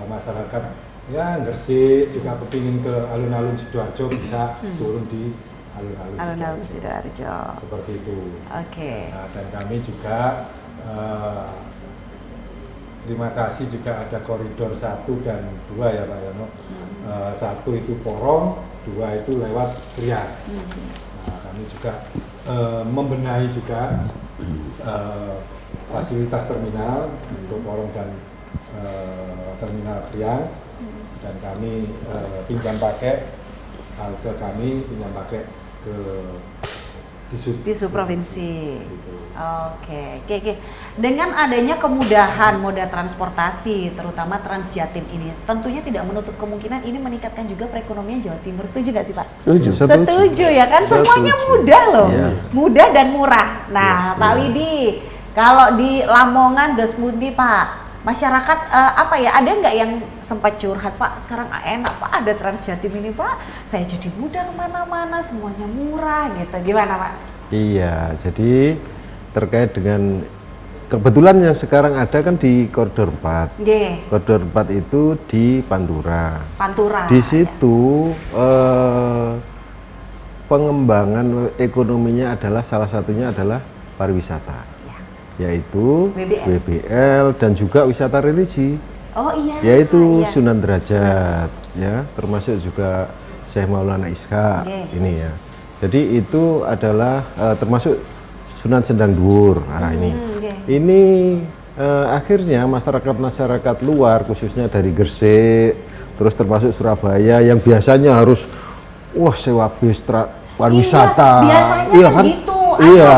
masyarakat ya Gresik juga kepingin ke alun-alun Sidoarjo bisa turun di alun-alun Sidoarjo. Seperti itu. Oke. Nah, dan kami juga terima kasih juga ada koridor 1 dan 2 ya Pak Yono. 1 itu Porong, 2 itu lewat Krian. Nah, kami juga membenahi juga fasilitas terminal untuk Porong dan terminal Krian, dan kami pinjam pakai halte kami pinjam pakai ke Disub provinsi. Oke. Dengan adanya kemudahan moda transportasi, terutama Transjatim ini, tentunya tidak menutup kemungkinan ini meningkatkan juga perekonomian Jawa Timur. Setuju nggak sih Pak? Setuju ya kan? Semuanya mudah loh, mudah dan murah. Nah, Pak Widi, kalau di Lamongan, Dasmundi Pak, masyarakat ada nggak yang sempat curhat Pak, sekarang enak Pak ada Transjatim ini Pak, saya jadi mudah kemana-mana, semuanya murah gitu, gimana Pak? Iya, jadi terkait dengan kebetulan yang sekarang ada kan di koridor 4. Koridor 4 itu di Pantura. Di situ pengembangan ekonominya adalah salah satunya adalah pariwisata. Yaitu WBL dan juga wisata religi. Yaitu Sunan Derajat ya, termasuk juga Syekh Maulana Ishaq ini ya. Jadi itu adalah termasuk Sunan Sendang Dhuwur. Nah, ini akhirnya masyarakat luar, khususnya dari Gresik, terus termasuk Surabaya yang biasanya harus sewa bis pariwisata. Iya, biasanya iya kan gitu. Iya.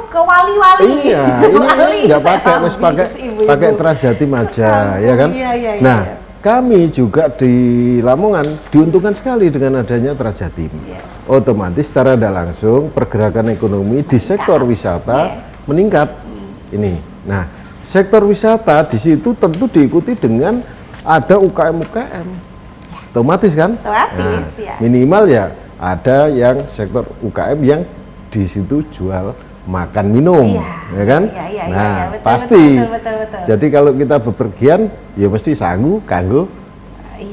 Ke wali-wali. Iya, ini nggak pakai Transjatim aja, ya kan? Iya. Nah, kami juga di Lamongan diuntungkan sekali dengan adanya Transjatim. Iya. Otomatis secara tidak langsung pergerakan ekonomi di sektor wisata meningkat. Ini. Nah, sektor wisata di situ tentu diikuti dengan ada UKM. Otomatis kan? Otomatis, ya. Minimal ya ada yang sektor UKM yang di situ jual makan minum, ya kan? Iya, betul, pasti. Betul. Jadi kalau kita bepergian, ya mesti sanggup kanggo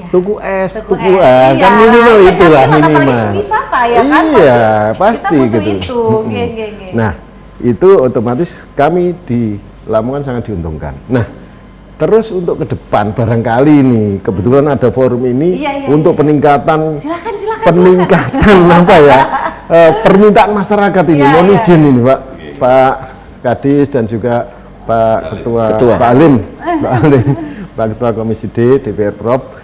tuku es, tuku kan minimal itulah minimal. Wisata ya kan? Iya, pasti kita butuh gitu. Itu. Nah, itu otomatis kami di Lamongan sangat diuntungkan. Nah, terus untuk ke depan barangkali nih kebetulan ada forum ini untuk peningkatan apa ya permintaan masyarakat ini mohon izin ini Pak Kadis dan juga Pak Ketua. Pak Alim Pak Ketua Komisi D DPR Prop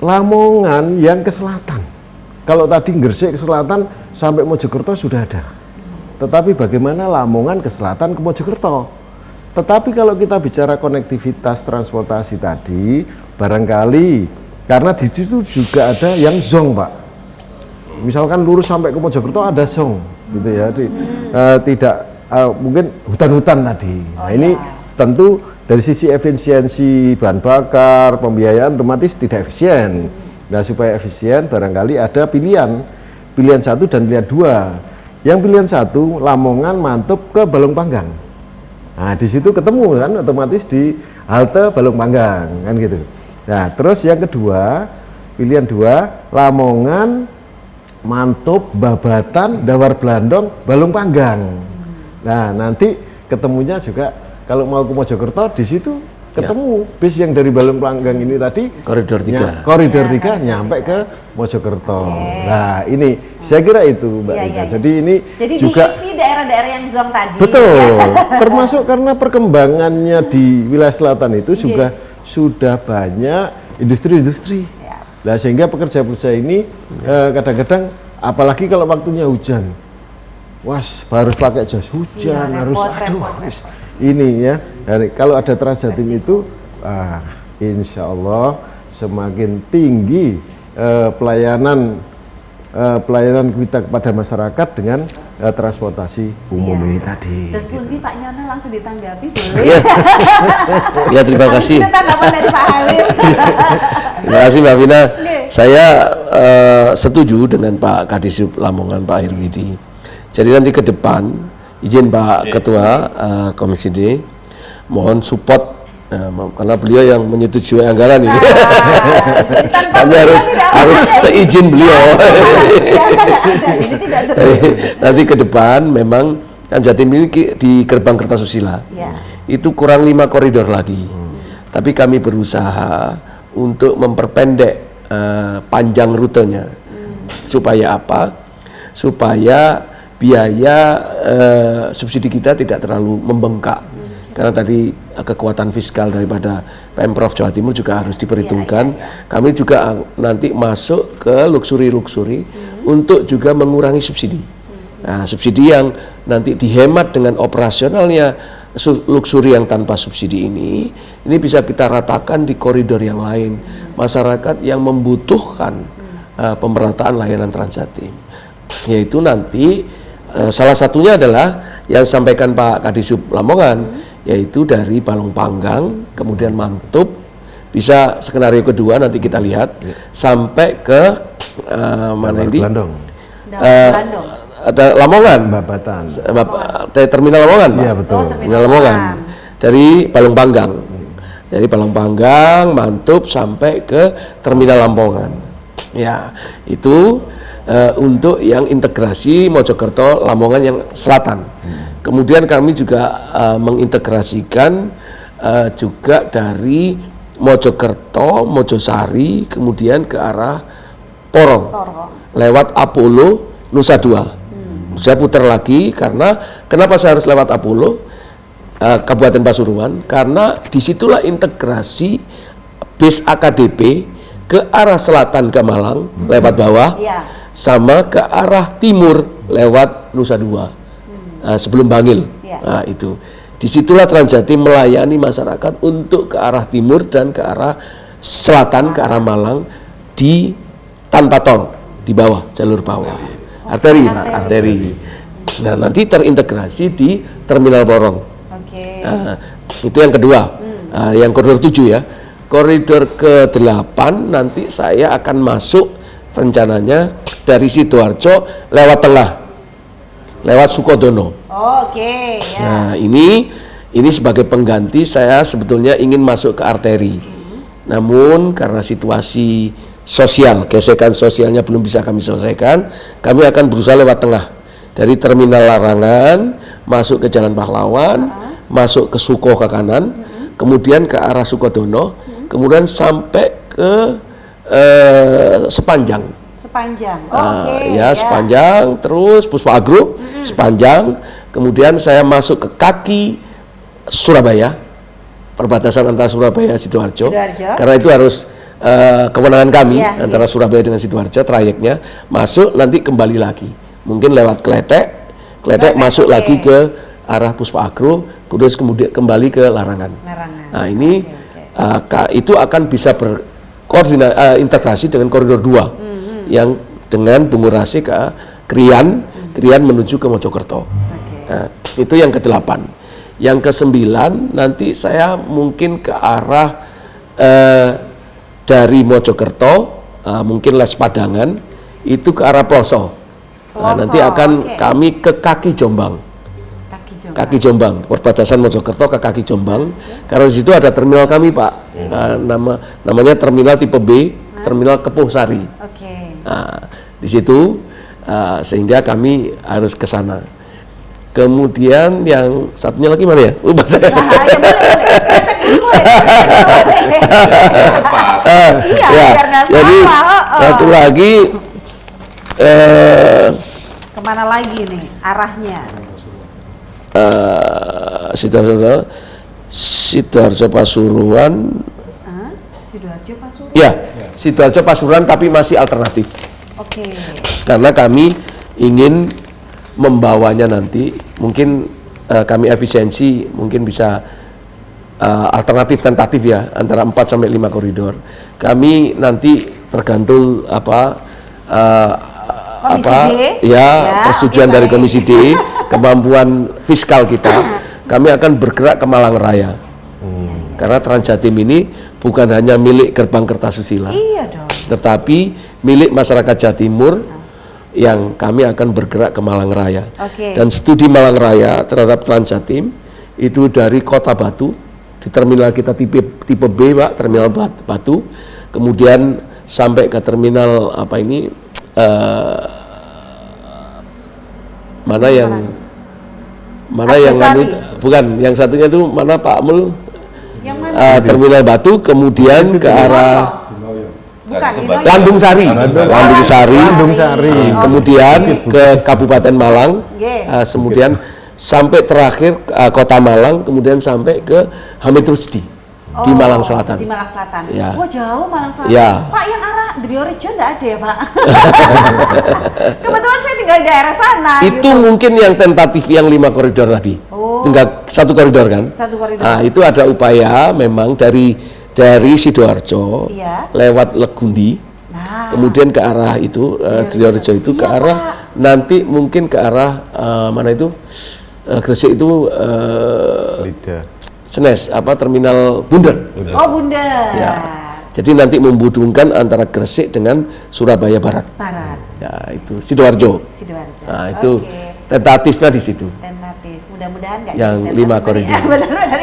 Lamongan yang ke selatan. Kalau tadi Gresik ke selatan sampai Mojokerto sudah ada, tetapi bagaimana Lamongan ke selatan ke Mojokerto? Tetapi kalau kita bicara konektivitas transportasi tadi, barangkali karena di situ juga ada yang zong, Pak. Misalkan lurus sampai ke Mojokerto ada zong, gitu ya. Tidak mungkin hutan-hutan tadi. Nah, ini tentu dari sisi efisiensi bahan bakar, pembiayaan otomatis tidak efisien. Nah, supaya efisien barangkali ada pilihan 1 dan pilihan 2. Yang pilihan 1 Lamongan Mantub ke Balong Panggang. Nah, di situ ketemu kan otomatis di halte Balong Panggang kan gitu. Nah, terus yang kedua, pilihan 2 Lamongan, Mantub, Babatan, Dawar Blandong, Balong Panggang. Nah, nanti ketemunya juga kalau mau ke Mojokerto di situ ketemu bis yang dari Balong Panggang ini tadi koridor 3. Koridor 3 nyampe ke Mojokerto. Nah, ini saya kira itu Mbak Rika. Jadi ini juga diisi daerah-daerah yang zong tadi. Betul. Termasuk karena perkembangannya di wilayah selatan itu juga sudah banyak industri-industri. Nah, sehingga pekerja-pekerja ini kadang-kadang apalagi kalau waktunya hujan. Harus pakai jas hujan, ini ya. Kalau ada Transjatim itu insya Allah semakin tinggi pelayanan kita kepada masyarakat dengan transportasi umum ini tadi. Terus Pundi Pak Nyono langsung ditanggapi boleh? Ya, terima kasih. Tanggapan dari Pak Halim. Terima kasih Mbak Vina. Saya setuju dengan Pak Kadisub Lamongan Pak Irwidi. Jadi nanti ke depan izin Pak Ketua Komisi D mohon support karena beliau yang menyetujui anggaran ini. Kami harus seizin beliau. Nanti ke depan memang kan Jatim ini di gerbang Kertasusila itu kurang 5 koridor lagi. Tapi kami berusaha untuk memperpendek panjang rutenya. Supaya apa? Supaya biaya subsidi kita tidak terlalu membengkak. Karena tadi kekuatan fiskal daripada Pemprov Jawa Timur juga harus diperhitungkan. Kami juga nanti masuk ke luxury untuk juga mengurangi subsidi. Nah, subsidi yang nanti dihemat dengan operasionalnya luxury yang tanpa subsidi ini bisa kita ratakan di koridor yang lain. Masyarakat yang membutuhkan pemerataan layanan Transjatim. Yaitu nanti salah satunya adalah yang disampaikan Pak Kadisub Lamongan, yaitu dari Balong Panggang, kemudian Mantub, bisa skenario kedua nanti kita lihat sampai ke mana ini? Ada Lamongan, Babatan, dari Terminal Lamongan, Pak. Iya betul. Terminal Lamongan, dari Balong Panggang, dari Balong Panggang, Mantub sampai ke Terminal Lamongan. Ya, itu untuk yang integrasi Mojokerto Lamongan yang selatan. Kemudian kami juga mengintegrasikan juga dari Mojokerto, Mojosari, kemudian ke arah Porong lewat Apollo, Nusa Dua. Saya putar lagi karena kenapa saya harus lewat Apollo, Kabupaten Pasuruan, karena disitulah integrasi base AKDP ke arah selatan ke Malang lewat bawah, Iya. sama ke arah timur lewat Nusa Dua, sebelum Bangil. Iya. Nah, itu disitulah Transjatim melayani masyarakat untuk ke arah timur dan ke arah selatan ke arah Malang di tanpa tol di bawah, jalur bawah, arteri, Pak, arteri. Nah, nanti terintegrasi di Terminal Porong. Oke. Nah, itu yang kedua. Yang koridor 7 ya. Koridor ke-8 nanti saya akan masuk rencananya dari Sidoarjo lewat tengah, lewat Sukodono. Oke, ya. Nah, ini sebagai pengganti saya sebetulnya ingin masuk ke arteri. Namun karena situasi sosial, gesekan sosialnya belum bisa kami selesaikan, kami akan berusaha lewat tengah. Dari Terminal Larangan, masuk ke Jalan Pahlawan, masuk ke Suko ke kanan, kemudian ke arah Sukodono, kemudian sampai ke Sepanjang. Sepanjang. Sepanjang, terus Puspa Agro, Sepanjang, kemudian saya masuk ke kaki Surabaya, perbatasan antara Surabaya dan Sidoarjo, karena itu harus kewenangan kami antara Surabaya dengan Sidoarjo, trayeknya masuk nanti kembali lagi, mungkin lewat Kletek masuk lagi ke arah Puspa Agro, kemudian kembali ke Larangan. Nah, ini itu akan bisa integrasi dengan koridor 2 yang dengan Bungurasi ke Krian menuju ke Mojokerto. Nah, itu yang ke-8. Yang ke-9 nanti saya mungkin ke arah dari Mojokerto, mungkin Les Padangan itu ke arah Ploso. Nah, nanti akan kami ke kaki Jombang. Kaki Jombang, perbatasan Mojokerto ke kaki Jombang. Karena di situ ada terminal kami, Pak. Namanya terminal tipe B, terminal Kepuh Sari. Nah, di situ sehingga kami harus ke sana. Kemudian yang satunya lagi mana ya? Lupa saya. Jadi satu lagi kemana lagi nih arahnya? Sidoarjo Pasuruan. Sidoarjo Pasuruan. Ya, Sidoarjo Pasuruan tapi masih alternatif. Oke. Karena kami ingin membawanya nanti, mungkin kami efisiensi, mungkin bisa alternatif tentatif ya, antara 4 sampai 5 koridor. Kami nanti tergantung persetujuan dari Komisi D, kemampuan fiskal kita, kami akan bergerak ke Malang Raya. Karena Transjatim ini bukan hanya milik Gerbang Kertasusila, tetapi milik masyarakat Jawa Timur yang kami akan bergerak ke Malang Raya. Dan studi Malang Raya terhadap Transjatim itu dari Kota Batu, di terminal kita tipe B, Pak, terminal Batu, kemudian sampai ke terminal mana yang bukan, yang satunya itu mana Pak Amul? Terminal Batu, kemudian ke arah Landung Sari, kemudian ke Kabupaten Malang, kemudian sampai terakhir Kota Malang, kemudian sampai ke Hamid Rusdi di Malang Selatan. Di Malang Selatan. Ya. Wah, jauh Malang Selatan. Ya. Pak, yang arah Driorejo enggak ada ya, Pak? Kebetulan saya tinggal di daerah sana. Itu gitu. Mungkin yang tentatif yang 5 koridor tadi. Tinggal 1 koridor kan? 1 koridor. Nah, itu ada upaya memang dari Sidoarjo lewat Legundi, kemudian ke arah itu Driorejo itu ke arah nanti mungkin ke arah mana itu Gresik itu Senes terminal Bunder. Oh, Bunder. Ya. Jadi nanti membudungkan antara Gresik dengan Surabaya Barat. Ya, itu Sidoarjo. Nah, itu tentatifnya di situ. Tentatif. Mudah-mudahan enggak yang 5 koridor. Benar-benar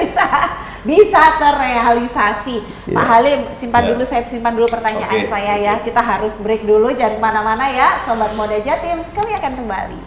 bisa terrealisasi. Pak Halim, simpan dulu, saya simpan dulu pertanyaan saya ya. Kita harus break dulu, jangan kemana-mana ya, Sobat Moda Jatim. Kami akan kembali.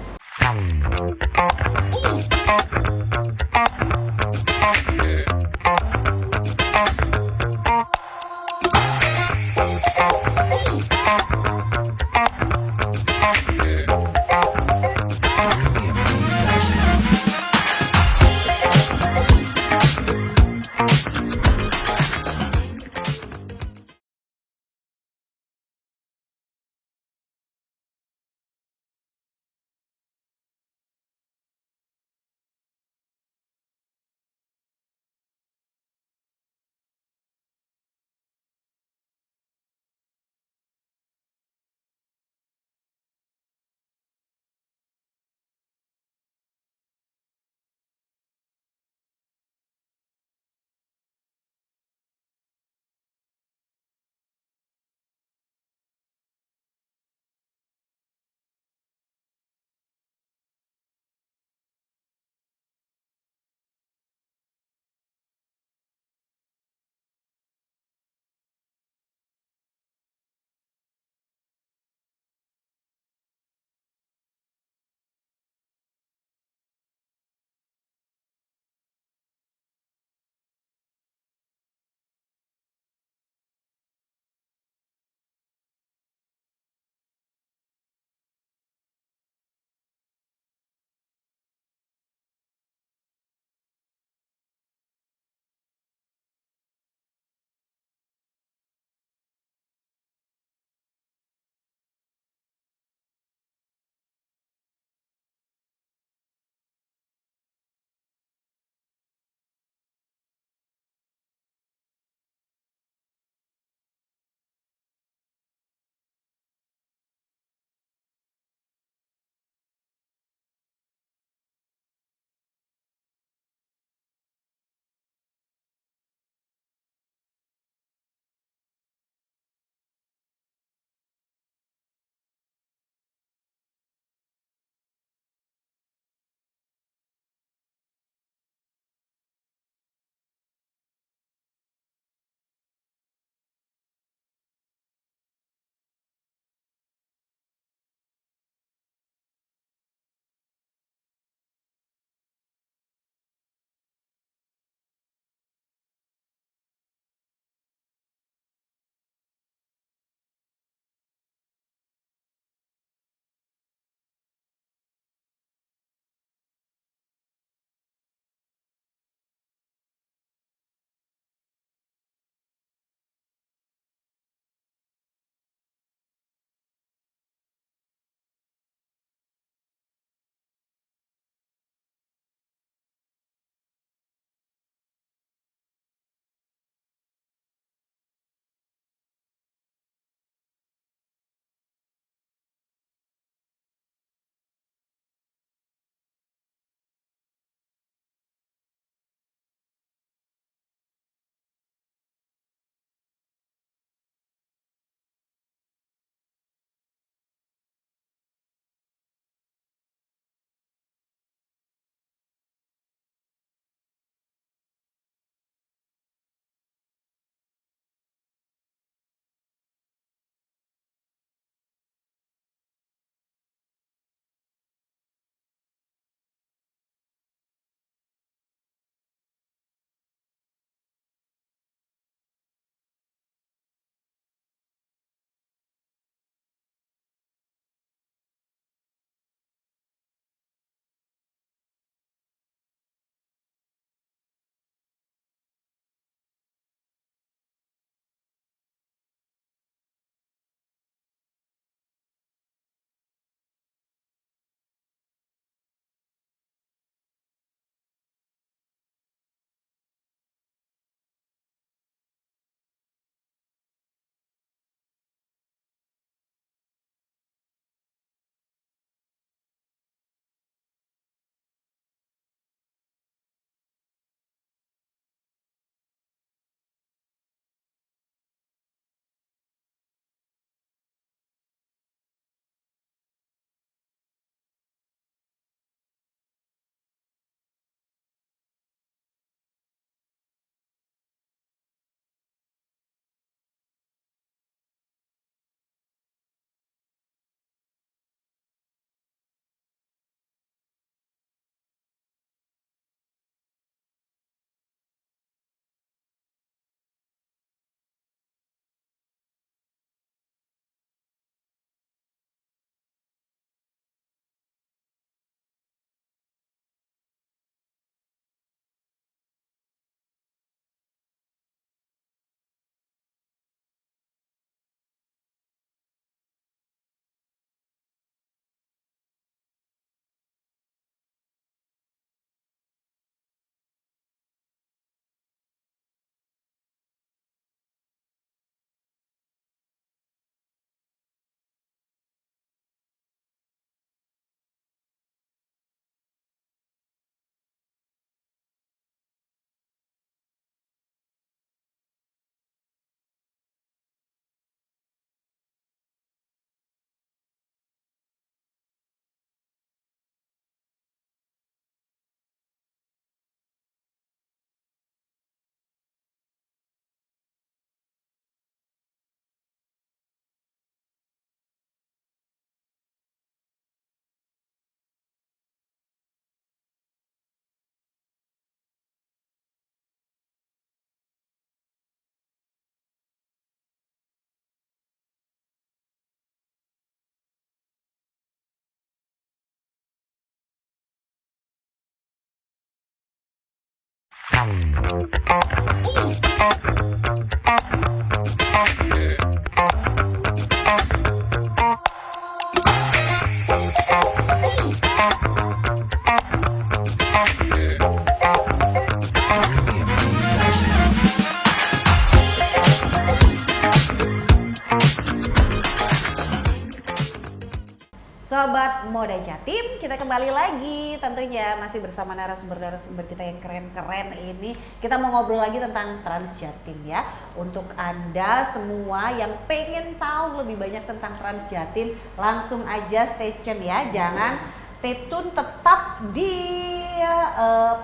Sobat Moda Jatim, kita kembali lagi tentunya masih bersama narasumber-narasumber kita yang keren-keren ini. Kita mau ngobrol lagi tentang Trans Jatim ya. Untuk Anda semua yang pengen tahu lebih banyak tentang Trans Jatim, langsung aja stay tune ya. Jangan stay tune, tetap di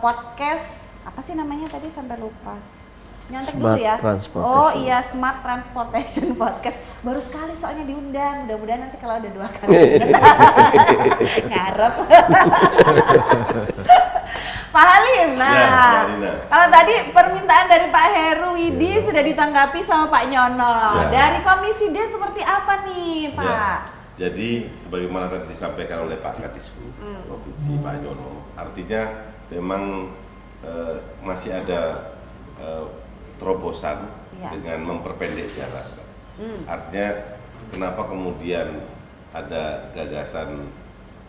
podcast, apa sih namanya tadi sampai lupa. Nyontek dulu Smart ya. Transportation. Oh iya, Smart Transportation Podcast. Baru sekali soalnya diundang. Mudah-mudahan nanti kalau ada 2 kali. Ngarep. Pak Halim, nah kalau tadi permintaan dari Pak Heru Widi sudah ditanggapi sama Pak Nyono. Dari Komisi D seperti apa nih Pak? Jadi sebagaimana tadi disampaikan oleh Pak Kadisku Provinsi Pak Nyono, artinya memang masih ada terobosan dengan memperpendek jarak. Artinya kenapa kemudian ada gagasan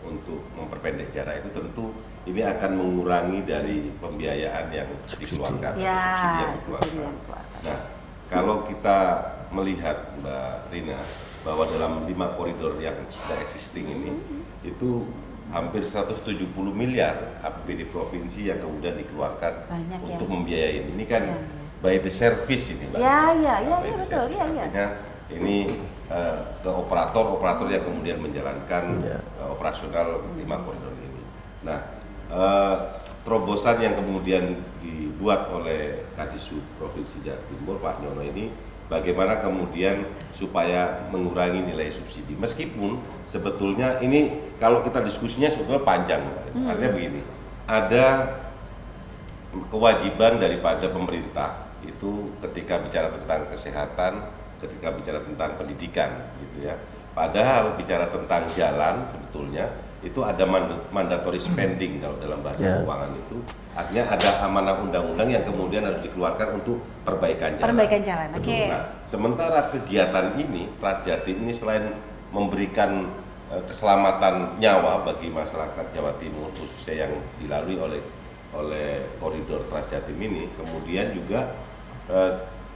untuk memperpendek jarak itu, tentu ini akan mengurangi dari pembiayaan yang dikeluarkan, subsidi yang dikeluarkan. Nah, kalau kita melihat Mbak Rina bahwa dalam 5 koridor yang sudah existing ini itu hampir 170 miliar APBD provinsi yang kemudian dikeluarkan untuk membiayai. Ini kan by the service ini, Mbak. Iya, Betul. Artinya ini ke operator yang kemudian menjalankan operasional 5 koridor ini. Nah, terobosan yang kemudian dibuat oleh Kadisub Provinsi Jawa Timur Pak Nyono ini, bagaimana kemudian supaya mengurangi nilai subsidi. Meskipun sebetulnya ini kalau kita diskusinya sebetulnya panjang, artinya begini, ada kewajiban daripada pemerintah itu ketika bicara tentang kesehatan, ketika bicara tentang pendidikan, gitu ya. Padahal bicara tentang jalan sebetulnya itu ada mandatory spending kalau dalam bahasa keuangan itu, artinya ada amanah undang-undang yang kemudian harus dikeluarkan untuk perbaikan jalan. Oke. Nah, sementara kegiatan ini Trans Jatim ini selain memberikan keselamatan nyawa bagi masyarakat Jawa Timur khususnya yang dilalui oleh koridor Trans Jatim ini, kemudian juga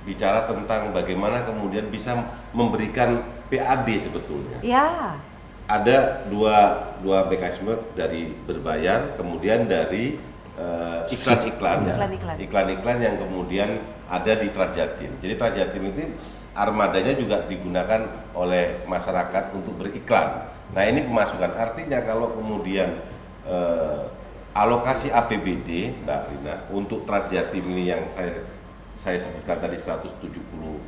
bicara tentang bagaimana kemudian bisa memberikan PAD sebetulnya. Ya. Ada dua mekanisme dari berbayar, kemudian dari iklan-iklan yang kemudian ada di Trans Jatim. Jadi Trans Jatim itu armadanya juga digunakan oleh masyarakat untuk beriklan. Nah ini pemasukan, artinya kalau kemudian alokasi APBD Mbak Rina untuk Trans Jatim ini yang saya sebutkan tadi 170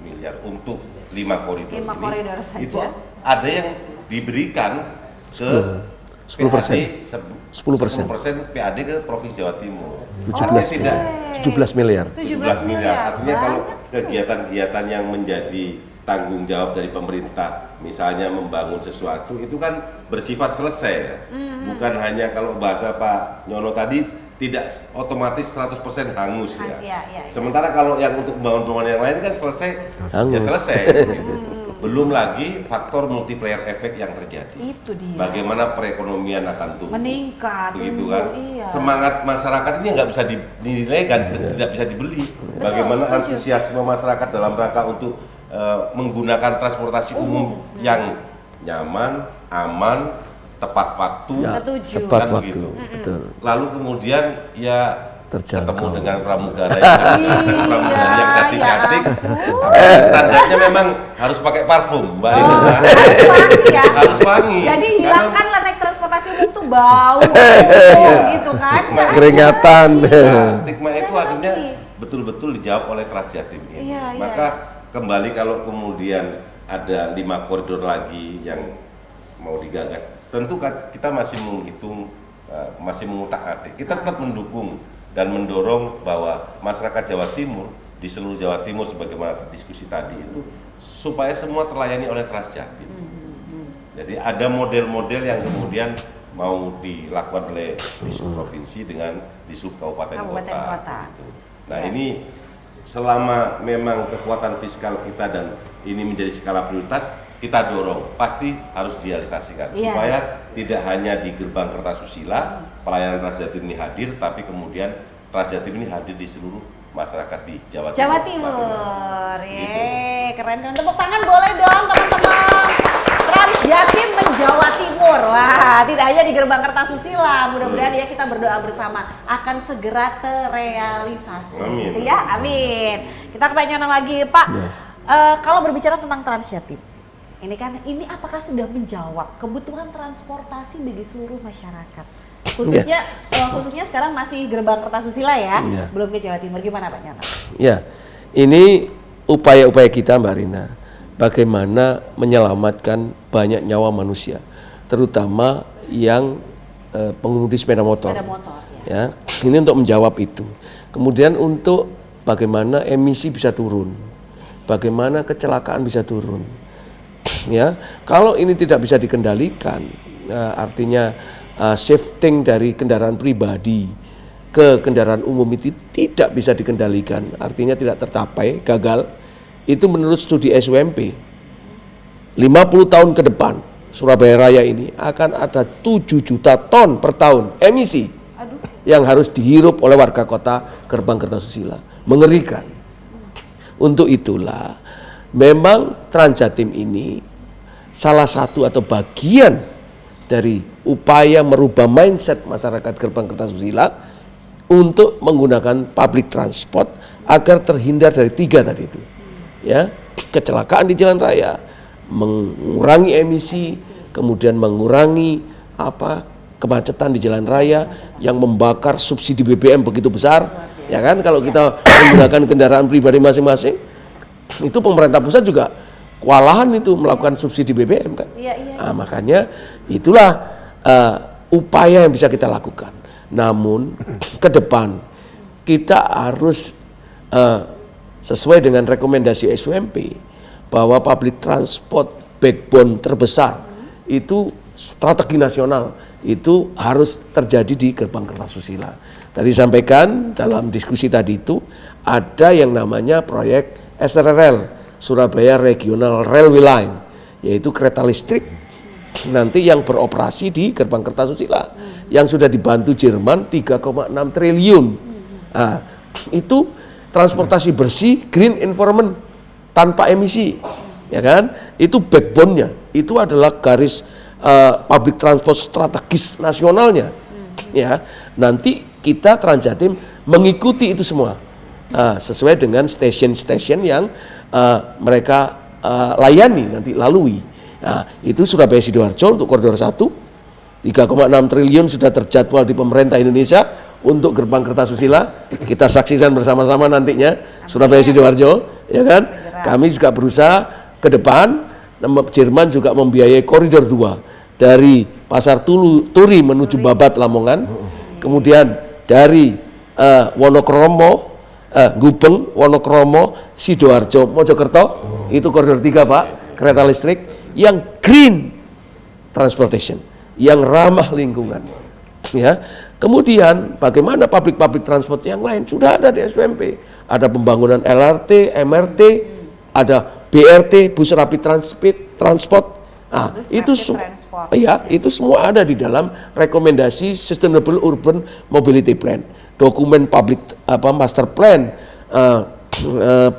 miliar untuk 5 koridor ini, itu ada yang diberikan ke 10% PAD ke Provinsi Jawa Timur. 17 miliar. 17 miliar. Artinya kalau kegiatan-kegiatan yang menjadi tanggung jawab dari pemerintah, misalnya membangun sesuatu, itu kan bersifat selesai. Bukan hanya kalau bahasa Pak Nyono tadi tidak otomatis 100% hangus ya. Sementara kalau yang untuk membangun yang lain kan selesai, hangus. Ya selesai. Gitu. Belum lagi faktor multiplier efek yang terjadi. Itu dia. Bagaimana perekonomian akan tumbuh, meningkat, begitu kan? Iya. Semangat masyarakat ini nggak bisa dinilai kan, tidak bisa dibeli. Bagaimana antusiasme masyarakat dalam rangka untuk menggunakan transportasi umum yang nyaman, aman, tepat waktu, tepat kan waktu, begitu. Betul. Lalu kemudian ya terjangkau. Ketemu dengan pramugara yang cantik-cantik. Standarnya memang harus pakai parfum, Mbak Rina. Harus wangi ya. Harus wangi. Jadi hilangkanlah naik transportasi umum tuh bau, gitu kan? Keringatan. Stigma itu akhirnya betul-betul dijawab oleh Trans Jatim ini. Maka kembali kalau kemudian ada 5 koridor lagi yang mau digagas, tentu kita masih menghitung, masih mengutak-atik. Kita tetap mendukung dan mendorong bahwa masyarakat Jawa Timur di seluruh Jawa Timur sebagaimana diskusi tadi itu supaya semua terlayani oleh Trans Jatim. Jadi ada model-model yang kemudian mau dilakukan oleh Disub Provinsi dengan Disub Kabupaten Kota. Gitu. Nah ini selama memang kekuatan fiskal kita dan ini menjadi skala prioritas, kita dorong pasti harus direalisasikan supaya tidak hanya di gerbang Kertasusila pelayanan Transjatim ini hadir, tapi kemudian Transjatim ini hadir di seluruh masyarakat di Jawa Timur. Jawa Timur, keren kan? Tepuk tangan boleh dong teman-teman. Transjatim Jawa Timur, wah tidak hanya di gerbang Kertasusila, mudah-mudahan ya kita berdoa bersama akan segera terrealisasi. Amin. Ya, amin. Kita kepanjangan lagi Pak. Kalau berbicara tentang Transjatim, ini apakah sudah menjawab kebutuhan transportasi bagi seluruh masyarakat? Khususnya sekarang masih gerbang Kertasusila ya, belum ke Jawa Timur. Gimana Pak Nyono? Ya, ini upaya-upaya kita Mbak Rina, bagaimana menyelamatkan banyak nyawa manusia, terutama yang pengemudi sepeda motor. Ya, ini untuk menjawab itu. Kemudian untuk bagaimana emisi bisa turun, bagaimana kecelakaan bisa turun. Ya, kalau ini tidak bisa dikendalikan, artinya shifting dari kendaraan pribadi ke kendaraan umum itu tidak bisa dikendalikan, artinya tidak tercapai, gagal. Itu menurut studi SUMP 50 tahun ke depan Surabaya Raya ini akan ada 7 juta ton per tahun emisi yang harus dihirup oleh warga kota gerbang Kertasusila. Mengerikan. Untuk itulah memang Transjatim ini salah satu atau bagian dari upaya merubah mindset masyarakat gerbang Kertasusila untuk menggunakan public transport agar terhindar dari 3 tadi itu. Ya, kecelakaan di jalan raya, mengurangi emisi, kemudian mengurangi kemacetan di jalan raya yang membakar subsidi BBM begitu besar. Ya kan, kalau kita menggunakan kendaraan pribadi masing-masing, itu pemerintah pusat juga kewalahan itu melakukan subsidi BBM kan. Nah, makanya itulah upaya yang bisa kita lakukan. Namun ke depan kita harus sesuai dengan rekomendasi SUMP bahwa public transport backbone terbesar itu strategi nasional itu harus terjadi di gerbang Kertasusila. Tadi sampaikan dalam diskusi tadi itu ada yang namanya proyek SRRL, Surabaya Regional Railway Line, yaitu kereta listrik nanti yang beroperasi di gerbang Kertasusila yang sudah dibantu Jerman 3,6 triliun. Nah, itu transportasi bersih, green environment tanpa emisi, ya kan? Itu backbone-nya, itu adalah garis public transport strategis nasionalnya. Ya, nanti kita Transjatim mengikuti itu semua sesuai dengan stasiun-stasiun yang mereka layani nanti lalui. Nah, itu Surabaya Sidoarjo untuk koridor 1, 3,6 triliun sudah terjadwal di pemerintah Indonesia untuk gerbang Kertasusila. Kita saksikan bersama-sama nantinya Surabaya Sidoarjo, ya kan? Kami juga berusaha ke depan. Jerman juga membiayai koridor 2 dari Pasar Turi menuju Babat Lamongan, kemudian dari Wonokromo, Gubeng, Wonokromo, Sidoarjo, Mojokerto, itu koridor 3 Pak, kereta listrik yang green transportation, yang ramah lingkungan. Ya, kemudian bagaimana public transport yang lain sudah ada di SUMP, ada pembangunan LRT, MRT, ada BRT, bus rapid transport. Nah, itu semua ada di dalam rekomendasi Sustainable Urban Mobility Plan, dokumen public master plan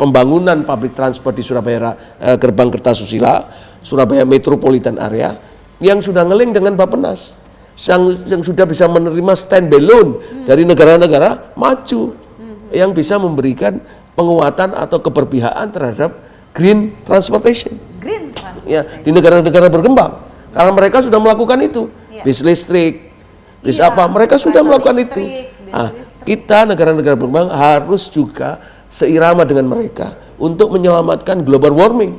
pembangunan public transport di Surabaya gerbang Kertasusila, Surabaya Metropolitan Area yang sudah ngeling dengan Bappenas, yang sudah bisa menerima stand by loan dari negara-negara maju yang bisa memberikan penguatan atau keberpihakan terhadap green transportation. Ya, di negara-negara berkembang karena mereka sudah melakukan itu. Bis listrik, bis mereka sudah melakukan itu. Nah, kita negara-negara berkembang harus juga seirama dengan mereka untuk menyelamatkan global warming.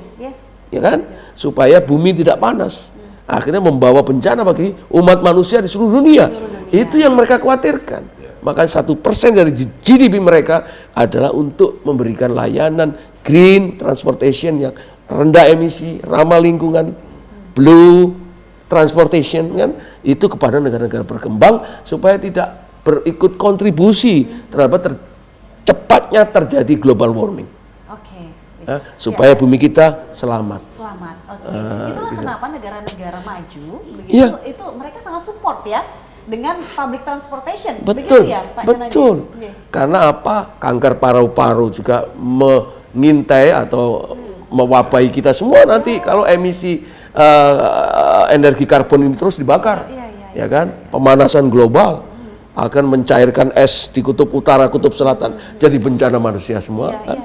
Ya kan? Supaya bumi tidak panas. Akhirnya membawa bencana bagi umat manusia di seluruh dunia. Itu yang mereka khawatirkan. Maka 1% dari GDP mereka adalah untuk memberikan layanan green transportation yang rendah emisi, ramah lingkungan, blue transportation kan, itu kepada negara-negara berkembang supaya tidak berikut kontribusi terhadap secepatnya terjadi global warming. Oke. Supaya bumi kita selamat. Selamat. Oke. Itulah gitu. kenapa negara-negara maju begitu Iya. itu mereka sangat support ya dengan public transportation. Betul, Begitu ya, Pak betul. Janadi? Iya. Karena apa? Kanker paru-paru juga mengintai atau mewabahi kita semua nanti kalau emisi energi karbon ini terus dibakar, ya kan? Pemanasan global akan mencairkan es di kutub utara, kutub selatan, jadi bencana manusia semua. Kan?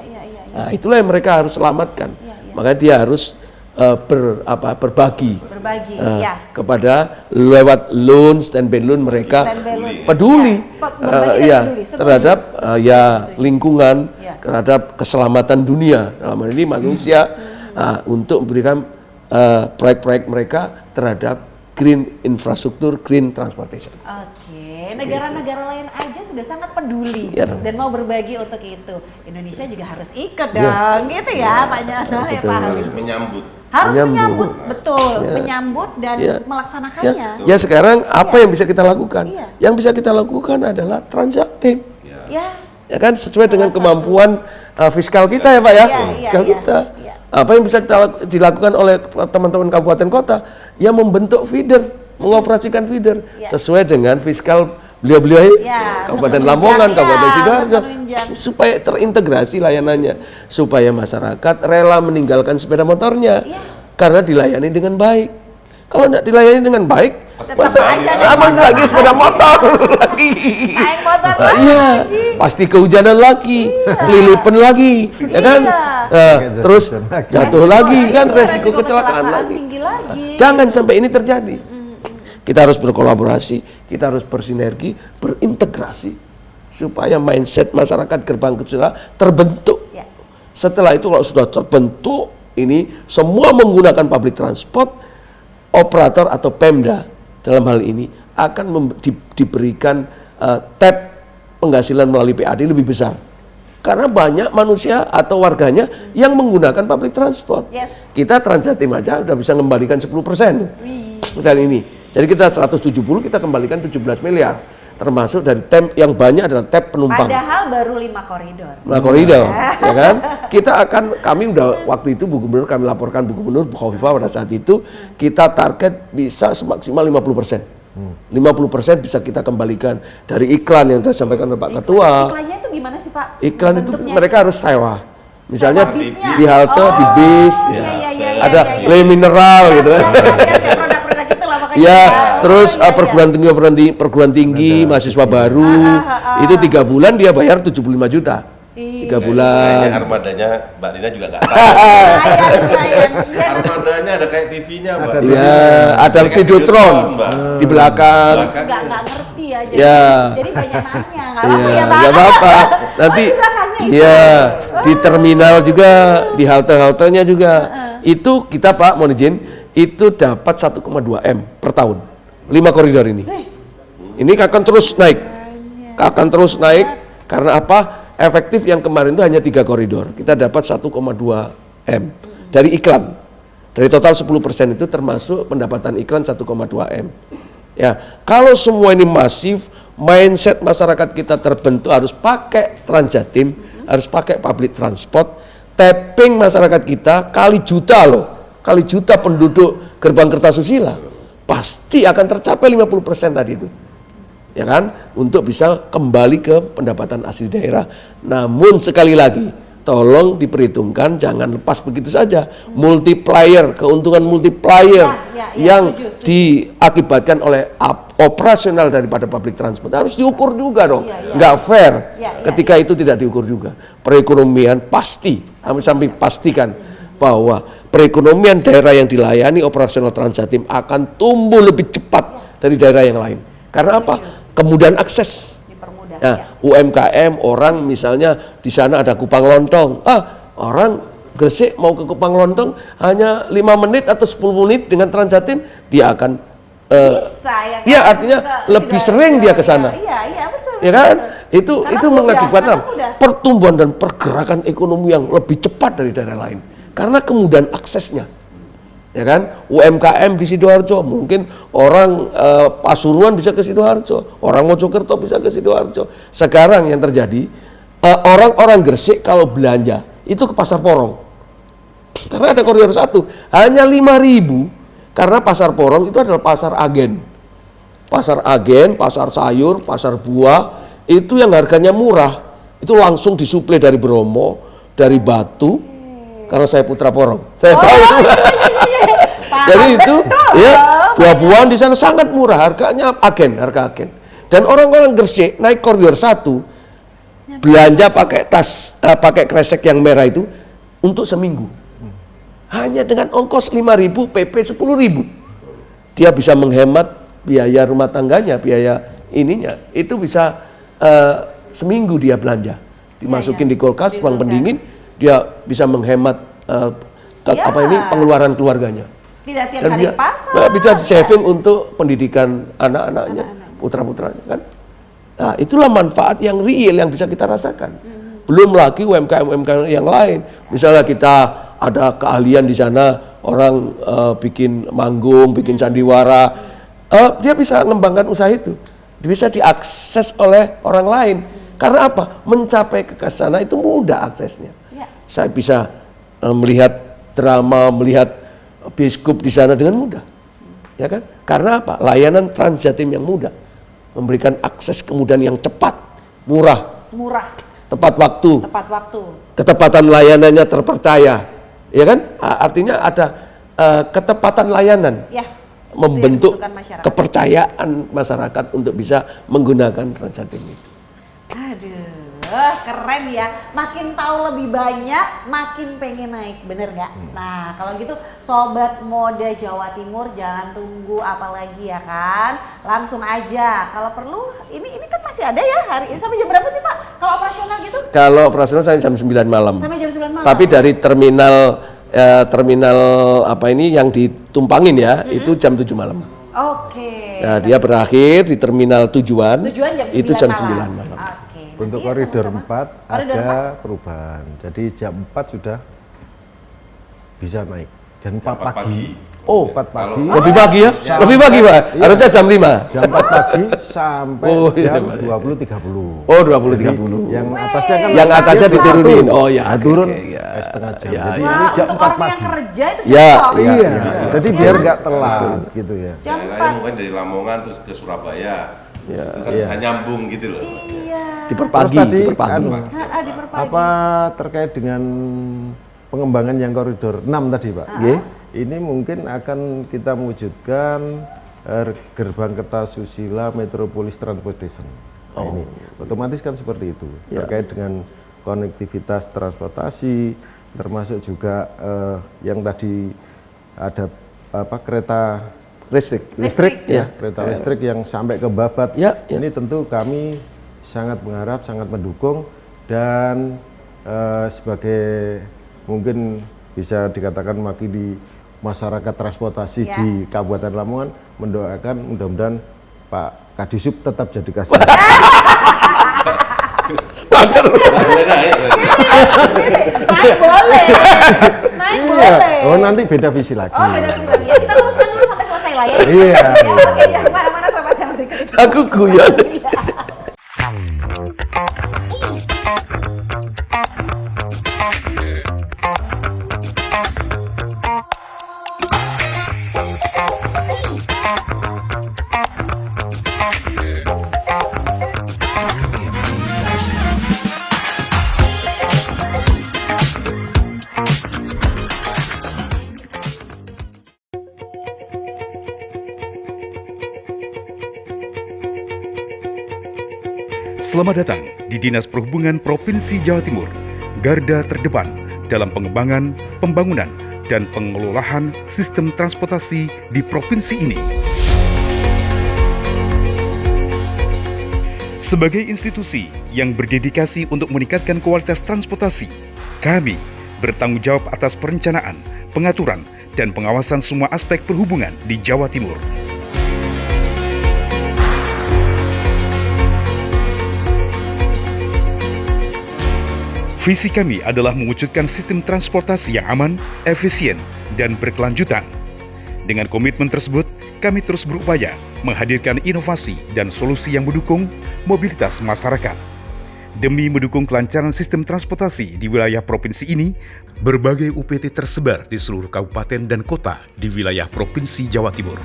Nah, itulah yang mereka harus selamatkan. Makanya dia harus berbagi kepada lewat loan, standby loan mereka peduli terhadap lingkungan, terhadap keselamatan dunia dalam hal ini manusia, untuk memberikan proyek-proyek mereka terhadap green infrastruktur, green transportation. Oke, negara-negara lain aja sudah sangat peduli dan mau berbagi untuk itu. Indonesia juga harus ikut dong, gitu ya Pak Nyono ya Pak. Harus menyambut. Harus menyambut, betul, menyambut dan melaksanakannya. Ya sekarang apa yang bisa kita lakukan? Yang bisa kita lakukan adalah Transjatim. Ya kan sesuai dengan kemampuan fiskal kita ya Pak ya, fiskal kita. Apa yang bisa dilakukan oleh teman-teman kabupaten kota? Ya membentuk feeder, mengoperasikan feeder sesuai dengan fiskal beliau-beliau Kabupaten Lamongan, Kabupaten Sidoarjo, supaya terintegrasi layanannya, supaya masyarakat rela meninggalkan sepeda motornya karena dilayani dengan baik. Kalau tidak dilayani dengan baik, lagi sepeda motor lagi. Iya, pasti kehujanan lagi, kelilipan lagi, ya kan? Terus jatuh lagi kan, resiko kecelakaan lagi. Jangan sampai ini terjadi. Kita harus berkolaborasi, kita harus bersinergi, berintegrasi supaya mindset masyarakat Gerbang Kecil terbentuk. Setelah itu kalau sudah terbentuk, ini semua menggunakan public transport, operator atau Pemda dalam hal ini akan diberikan tab penghasilan melalui PAD lebih besar. Karena banyak manusia atau warganya yang menggunakan public transport. Kita Transjatim aja udah bisa mengembalikan 10% dari ini. Jadi kita 170, kita kembalikan 17 miliar. Termasuk dari tab yang banyak adalah tab penumpang. Padahal baru 5 koridor. 5 koridor, ya kan? Kami udah waktu itu Bu Gubernur, kami laporkan Bu Gubernur, Bu Khofifah pada saat itu, kita target bisa semaksimal 50%. 50% bisa kita kembalikan dari iklan yang sudah disampaikan oleh Pak Ketua. Iklannya itu gimana sih Pak? Iklan itu mereka harus sewa. Misalnya bisnya. di halte, di bis, ada le mineral gitu. Ya, terus perguruan tinggi, mahasiswa baru, itu 3 bulan dia bayar 75 juta. 3 bulan. Kayaknya armadanya Mbak Rina juga nggak tahu. Armadanya ada kayak TV-nya Mbak. Iya, ada videotron di belakang. Nggak ngerti aja. Ya. Jadi banyak nanya, nggak Nggak apa-apa. Nanti ya di terminal juga, di halte-haltenya juga. Itu kita Pak, mohon izin, itu dapat 1,2 M per tahun. 5 koridor ini. Ini akan terus naik. Akan terus naik karena apa? Efektif yang kemarin itu hanya 3 koridor. Kita dapat 1,2 M dari iklan. Dari total 10% itu termasuk pendapatan iklan 1,2 M. Ya, kalau semua ini masif, mindset masyarakat kita terbentuk harus pakai Transjatim, harus pakai public transport, tapping masyarakat kita kali juta loh. Kali juta penduduk Gerbang Kertasusila pasti akan tercapai 50% tadi itu, ya kan, untuk bisa kembali ke pendapatan asli daerah. Namun sekali lagi tolong diperhitungkan, jangan lepas begitu saja. Multiplier, keuntungan multiplier yang diakibatkan oleh operasional daripada public transport harus diukur juga dong. Nggak fair ketika itu tidak diukur juga. Perekonomian pasti, sampai pastikan bahwa perekonomian daerah yang dilayani operasional Transjatim akan tumbuh lebih cepat dari daerah yang lain. Karena apa? Kemudahan akses. Nah, UMKM, orang misalnya di sana ada Kupang Lontong. Orang Gresik mau ke Kupang Lontong hanya 5 menit atau 10 menit dengan Transjatim, dia akan artinya lebih sering dia ke sana. Ya kan? Itu mengakibatkan pertumbuhan dan pergerakan ekonomi yang lebih cepat dari daerah lain. Karena kemudahan aksesnya, ya kan? UMKM di Sidoarjo, mungkin orang Pasuruan bisa ke Sidoarjo, orang Mojokerto bisa ke Sidoarjo. Sekarang yang terjadi, orang-orang Gresik kalau belanja itu ke Pasar Porong. Karena ada koridor 1, hanya 5.000 karena Pasar Porong itu adalah pasar agen. Pasar agen, pasar sayur, pasar buah itu yang harganya murah. Itu langsung disuplai dari Bromo, dari Batu. Karena saya putra Porong. Saya tahu. Jadi itu ya buah-buahan di sana sangat murah, harganya harga agen. Dan orang-orang Gresik naik koridor 1 belanja pakai tas, pakai kresek yang merah itu untuk seminggu. Hanya dengan ongkos 5.000, PP 10.000. Dia bisa menghemat biaya rumah tangganya, biaya ininya. Itu bisa seminggu dia belanja. Dimasukin di kulkas, uang pendingin, dia bisa menghemat pengeluaran keluarganya. Tidak tiap Dan hari dia pasar. bisa saving untuk pendidikan anak-anaknya, putra-putranya kan. Nah, itulah manfaat yang real yang bisa kita rasakan. Belum lagi UMKM yang lain. Misalnya kita ada keahlian di sana, orang bikin manggung, bikin sandiwara, dia bisa mengembangkan usaha itu. Bisa diakses oleh orang lain. Karena apa? Mencapai ke sana itu mudah aksesnya. Ya. Saya bisa melihat drama, melihat biskup di sana dengan mudah. Ya kan? Karena apa? Layanan Transjatim yang mudah. Memberikan akses kemudahan yang cepat, murah, tepat waktu. Ketepatan layanannya terpercaya. Ya kan? Artinya ada ketepatan layanan. Ya. Membentuk kepercayaan masyarakat untuk bisa menggunakan Transjatim itu. Aduh, keren ya. Makin tahu lebih banyak, makin pengen naik, bener nggak? Nah, kalau gitu Sobat Moda Jawa Timur jangan tunggu apalagi ya kan? Langsung aja. Kalau perlu, ini kan masih ada ya hari ini. Sampai jam berapa sih Pak? Kalau operasional gitu? Kalau operasional saya jam 9 malam. Sampai jam 9 malam. Tapi dari terminal apa ini yang ditumpangin ya, itu jam 7 malam. Oke. Nah, dia berakhir di terminal tujuan jam 9 itu jam malam. 9 malam. Oke. Untuk Jadi koridor sama-sama. 4 ada perubahan. Jadi jam 4 sudah bisa naik. Dan 4 pagi. Oh, 4 pagi. lebih pagi ya? Lebih pagi Pak? Harusnya jam 5. Jam 4 pagi sampai jam 20.30. Oh, 20.30. Yang atasnya kan Yang atasnya diturunin. Oh ya. turun ya. setengah jam. Ya, Jadi ya. ini jam Untuk 4 orang yang pagi. kerja itu Ya, cocok. iya. Jadi biar nggak telat gitu ya. Jam Daerahnya 4. mungkin dari Lamongan terus ke Surabaya. Ya. Itu kan bisa nyambung gitu loh maksudnya. Iya. Diperpagi, Terus tadi, diperpagi. Diperpagi. Apa terkait dengan pengembangan yang koridor 6 tadi Pak? Nggih. Ini mungkin akan kita mewujudkan gerbang Kertasusila Metropolis Transportation. Nah, ini otomatis kan seperti itu. Ya. Terkait dengan konektivitas transportasi, termasuk juga yang tadi ada kereta Listrik. ya, kereta listrik yang sampai ke Babat. Ya, ya. Ini tentu kami sangat mengharap, sangat mendukung dan sebagai mungkin bisa dikatakan mewakili masyarakat transportasi di Kabupaten Lamongan mendoakan mudah-mudahan Pak Kadisub tetap jadi kasih. Naik boleh. Naik boleh. Oh nanti beda visi lagi. Oh, beda lagi. Ya, kita luruskan dulu sampai selesai lah ya. Iya. Oke, jangan kemana-mana sampai yang berikut itu. Aku guyon. Iya. Selamat datang di Dinas Perhubungan Provinsi Jawa Timur, garda terdepan dalam pengembangan, pembangunan, dan pengelolaan sistem transportasi di provinsi ini. Sebagai institusi yang berdedikasi untuk meningkatkan kualitas transportasi, kami bertanggung jawab atas perencanaan, pengaturan, dan pengawasan semua aspek perhubungan di Jawa Timur. Visi kami adalah mewujudkan sistem transportasi yang aman, efisien, dan berkelanjutan. Dengan komitmen tersebut, kami terus berupaya menghadirkan inovasi dan solusi yang mendukung mobilitas masyarakat. Demi mendukung kelancaran sistem transportasi di wilayah provinsi ini, berbagai UPT tersebar di seluruh kabupaten dan kota di wilayah Provinsi Jawa Timur.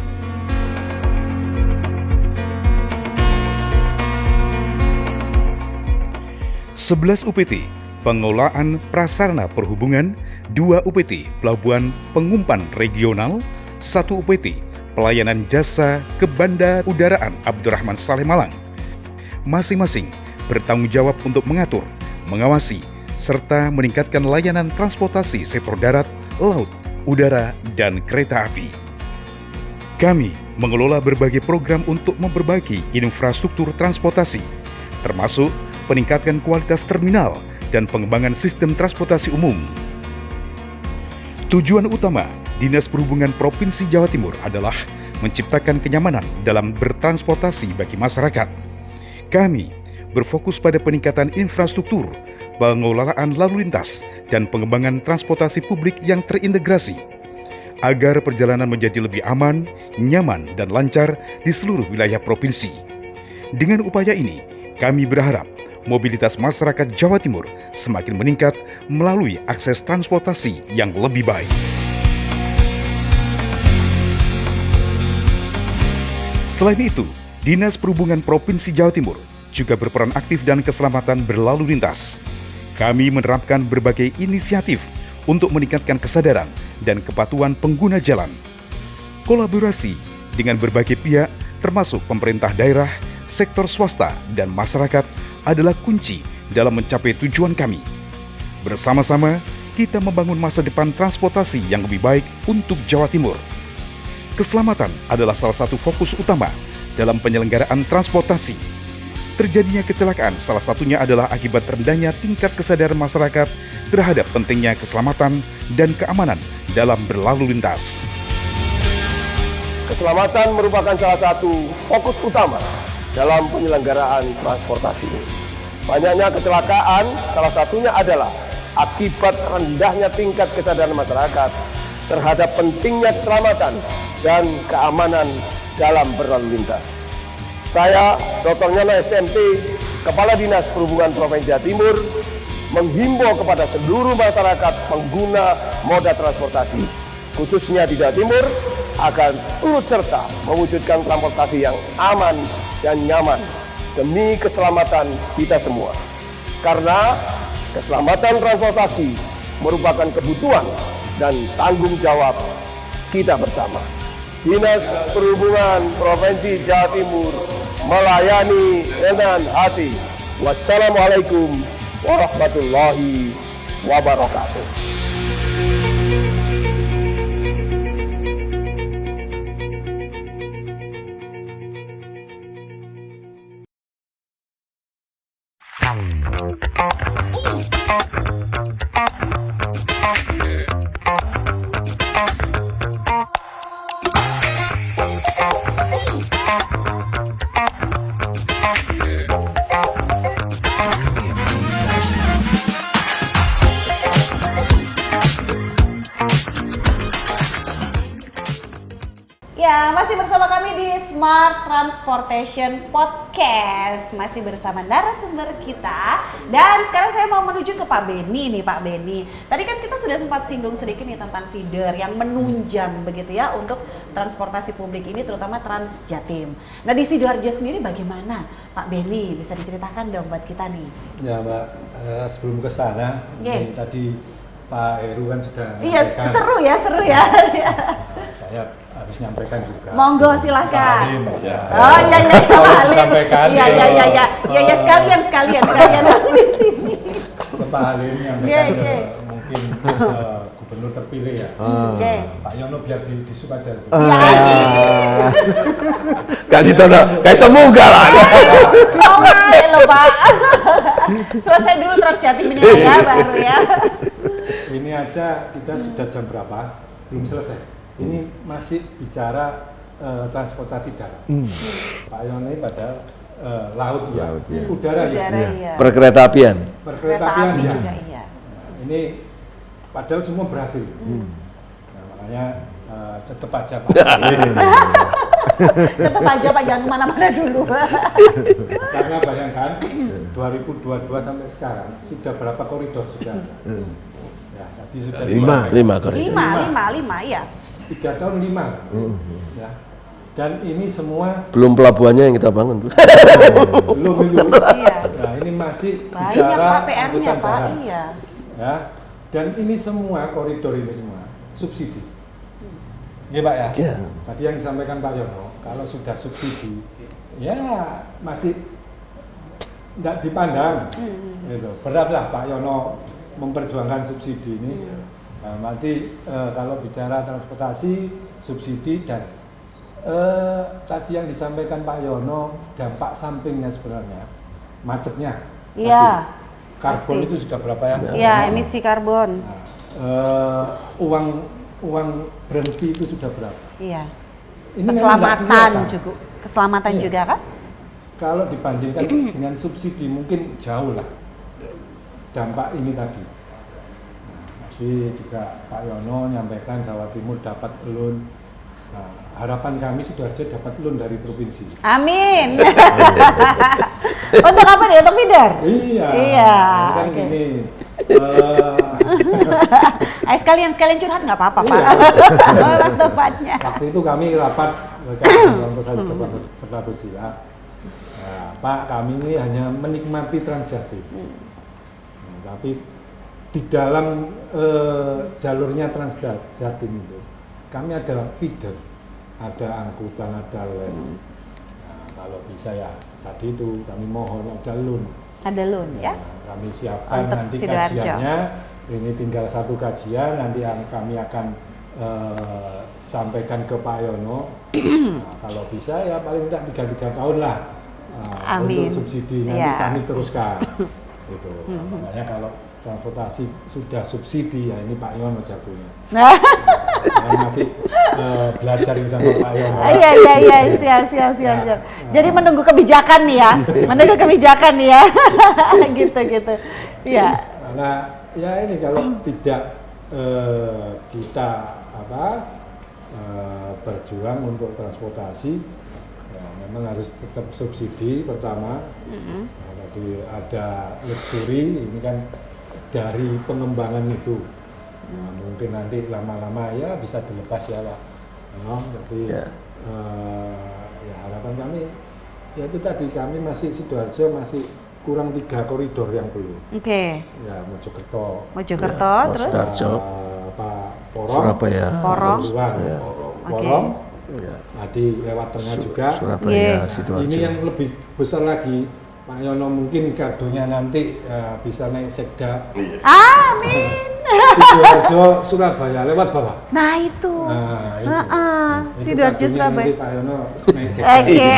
Sebelas UPT pengelolaan prasarana perhubungan, 2 UPT pelabuhan pengumpan regional, 1 UPT pelayanan jasa kebandarudaraan Abdurrahman Saleh Malang. Masing-masing bertanggung jawab untuk mengatur, mengawasi, serta meningkatkan layanan transportasi sektor darat, laut, udara, dan kereta api. Kami mengelola berbagai program untuk memperbaiki infrastruktur transportasi, termasuk peningkatan kualitas terminal dan pengembangan sistem transportasi umum. Tujuan utama Dinas Perhubungan Provinsi Jawa Timur adalah menciptakan kenyamanan dalam bertransportasi bagi masyarakat. Kami berfokus pada peningkatan infrastruktur, pengelolaan lalu lintas, dan pengembangan transportasi publik yang terintegrasi, agar perjalanan menjadi lebih aman, nyaman, dan lancar di seluruh wilayah provinsi. Dengan upaya ini, kami berharap mobilitas masyarakat Jawa Timur semakin meningkat melalui akses transportasi yang lebih baik. Selain itu, Dinas Perhubungan Provinsi Jawa Timur juga berperan aktif dan keselamatan berlalu lintas. Kami menerapkan berbagai inisiatif untuk meningkatkan kesadaran dan kepatuhan pengguna jalan. Kolaborasi dengan berbagai pihak termasuk pemerintah daerah, sektor swasta, dan masyarakat adalah kunci dalam mencapai tujuan kami. Bersama-sama, kita membangun masa depan transportasi yang lebih baik untuk Jawa Timur. Keselamatan adalah salah satu fokus utama dalam penyelenggaraan transportasi. Terjadinya kecelakaan salah satunya adalah akibat rendahnya tingkat kesadaran masyarakat terhadap pentingnya keselamatan dan keamanan dalam berlalu lintas. Keselamatan merupakan salah satu fokus utama dalam penyelenggaraan transportasi. Banyaknya kecelakaan salah satunya adalah akibat rendahnya tingkat kesadaran masyarakat terhadap pentingnya keselamatan dan keamanan dalam berlalu lintas. Saya, Dr. Nyono STMT, Kepala Dinas Perhubungan Provinsi Jawa Timur, menghimbau kepada seluruh masyarakat pengguna moda transportasi, khususnya di Jawa Timur, agar turut serta mewujudkan transportasi yang aman dan nyaman demi keselamatan kita semua. Karena keselamatan transportasi merupakan kebutuhan dan tanggung jawab kita bersama. Dinas Perhubungan Provinsi Jawa Timur melayani dengan hati. Wassalamualaikum warahmatullahi wabarakatuh. Ya, masih bersama kami di Smart Transportation Podcast. Masih bersama narasumber kita. Dan sekarang saya mau menuju ke Pak Beni nih, Pak Beni. Tadi kan kita sudah sempat singgung sedikit nih tentang feeder yang menunjang begitu ya untuk transportasi publik ini, terutama Trans Jatim. Nah, di Sidoarjo sendiri bagaimana, Pak Beni? Bisa diceritakan dong buat kita nih. Ya, Mbak, sebelum ke sana, tadi Pak Heru kan sudah Iya, seru ya. Saya harus nyampaikan juga. Monggo silahkan. Ya. Oh iya Pak Halim. Sampaikan. Iya sekalian di sini. Pak Halim nyampaikan ke mungkin gubernur terpilih ya. Pak Yono biar disuka aja. Kasih tahu, kayak semoga lah. Semoga ya loh Pak. Selesai dulu Trans Jatim ini ya baru ya. Ini aja kita sudah jam berapa? Belum selesai. Ini masih bicara transportasi darat. Pak Yono pada laut ya, udara ya. Perkereta apian. Perkereta apian ya. Juga, iya. Ini padahal semua berhasil. Nah, makanya tetap aja Pak. Tetap aja Pak, jangan kemana-mana dulu. Karena bayangkan 2022 sampai sekarang sudah berapa koridor sudah ada? Ya, tadi sudah 5 koridor. 5 ya. 3 tahun 5. Ya. Dan ini semua Belum pelabuhannya yang kita bangun tuh. belum itu. Iya. Nah, ini masih Banyak bicara Pak PR-nya angkutan Pak, darat. iya. Ya. Dan ini semua koridor ini semua subsidi. Iya Pak ya. Iya. Tadi yang disampaikan Pak Yono, kalau sudah subsidi, ya masih tidak dipandang. Gitu. Beratlah Pak Yono memperjuangkan subsidi ini. Nah, nanti kalau bicara transportasi, subsidi dan tadi yang disampaikan Pak Yono, dampak sampingnya sebenarnya macetnya. Iya. Karbon itu sudah berapa ya? Iya, emisi karbon. Nah, uang berhenti itu sudah berapa? Iya. Ini memang nggak Keselamatan kelihatan. juga. Keselamatan Iya. juga kan? Kalau dibandingkan dengan subsidi mungkin jauh lah dampak ini tadi. Nah, tadi juga Pak Yono nyampaikan Jawa Timur dapat loan. Nah, harapan kami Sidoarjo dapat loan dari provinsi. Amin. Untuk apa nih? Untuk feeder? Iya. Iya, Ini kan oke. gini. Ayo sekalian curhat nggak apa-apa Pak. Orang tempatnya. Waktu itu kami rapat dengan Pusat Pertatusila. Nah, Pak, kami ini hanya menikmati Transjatim. Tapi di dalam jalurnya Transjatim itu, kami ada feeder, ada angkutan, ada lem. Nah, kalau bisa ya, tadi itu kami mohon ada loan. Ada loan ya? Kami siapkan Untuk nanti Sidoarjo. kajiannya. Ini tinggal satu kajian, nanti yang kami akan sampaikan ke Pak Yono. Nah, kalau bisa ya paling tidak 3 tahun lah Amin. untuk subsidi nanti Iya. kami teruskan. Gitu. Makanya kalau transportasi sudah subsidi ya ini Pak Yono jagonya. Saya masih belajar sama Pak Yono. Iya, siap. Jadi menunggu kebijakan nih ya, gitu. Iya. Karena ya ini kalau tidak kita berjuang untuk transportasi, ya memang harus tetap subsidi pertama. Nah, tadi ada luxury, ini kan dari pengembangan itu. Nah, mungkin nanti lama-lama ya bisa dilepas ya Pak. Jadi ya harapan kami ya itu tadi kami masih Sidoarjo masih kurang 3 koridor yang belum. Oke. Ya Mojokerto, Mojokerto, terus Sidoarjo, Porong, Surabaya, Porong. Pasuruan, Porong, tadi lewat tengah juga. Surabaya, Iya. Sidoarjo. Ini yang lebih besar lagi, Pak Yono mungkin kadonya nanti bisa naik sekda Amin. Sidoarjo, Surabaya lewat bawah. Nah itu. Nah, itu. Itu Sidoarjo, kadonya Surabaya. nanti Pak Yono naik sekda. Oke,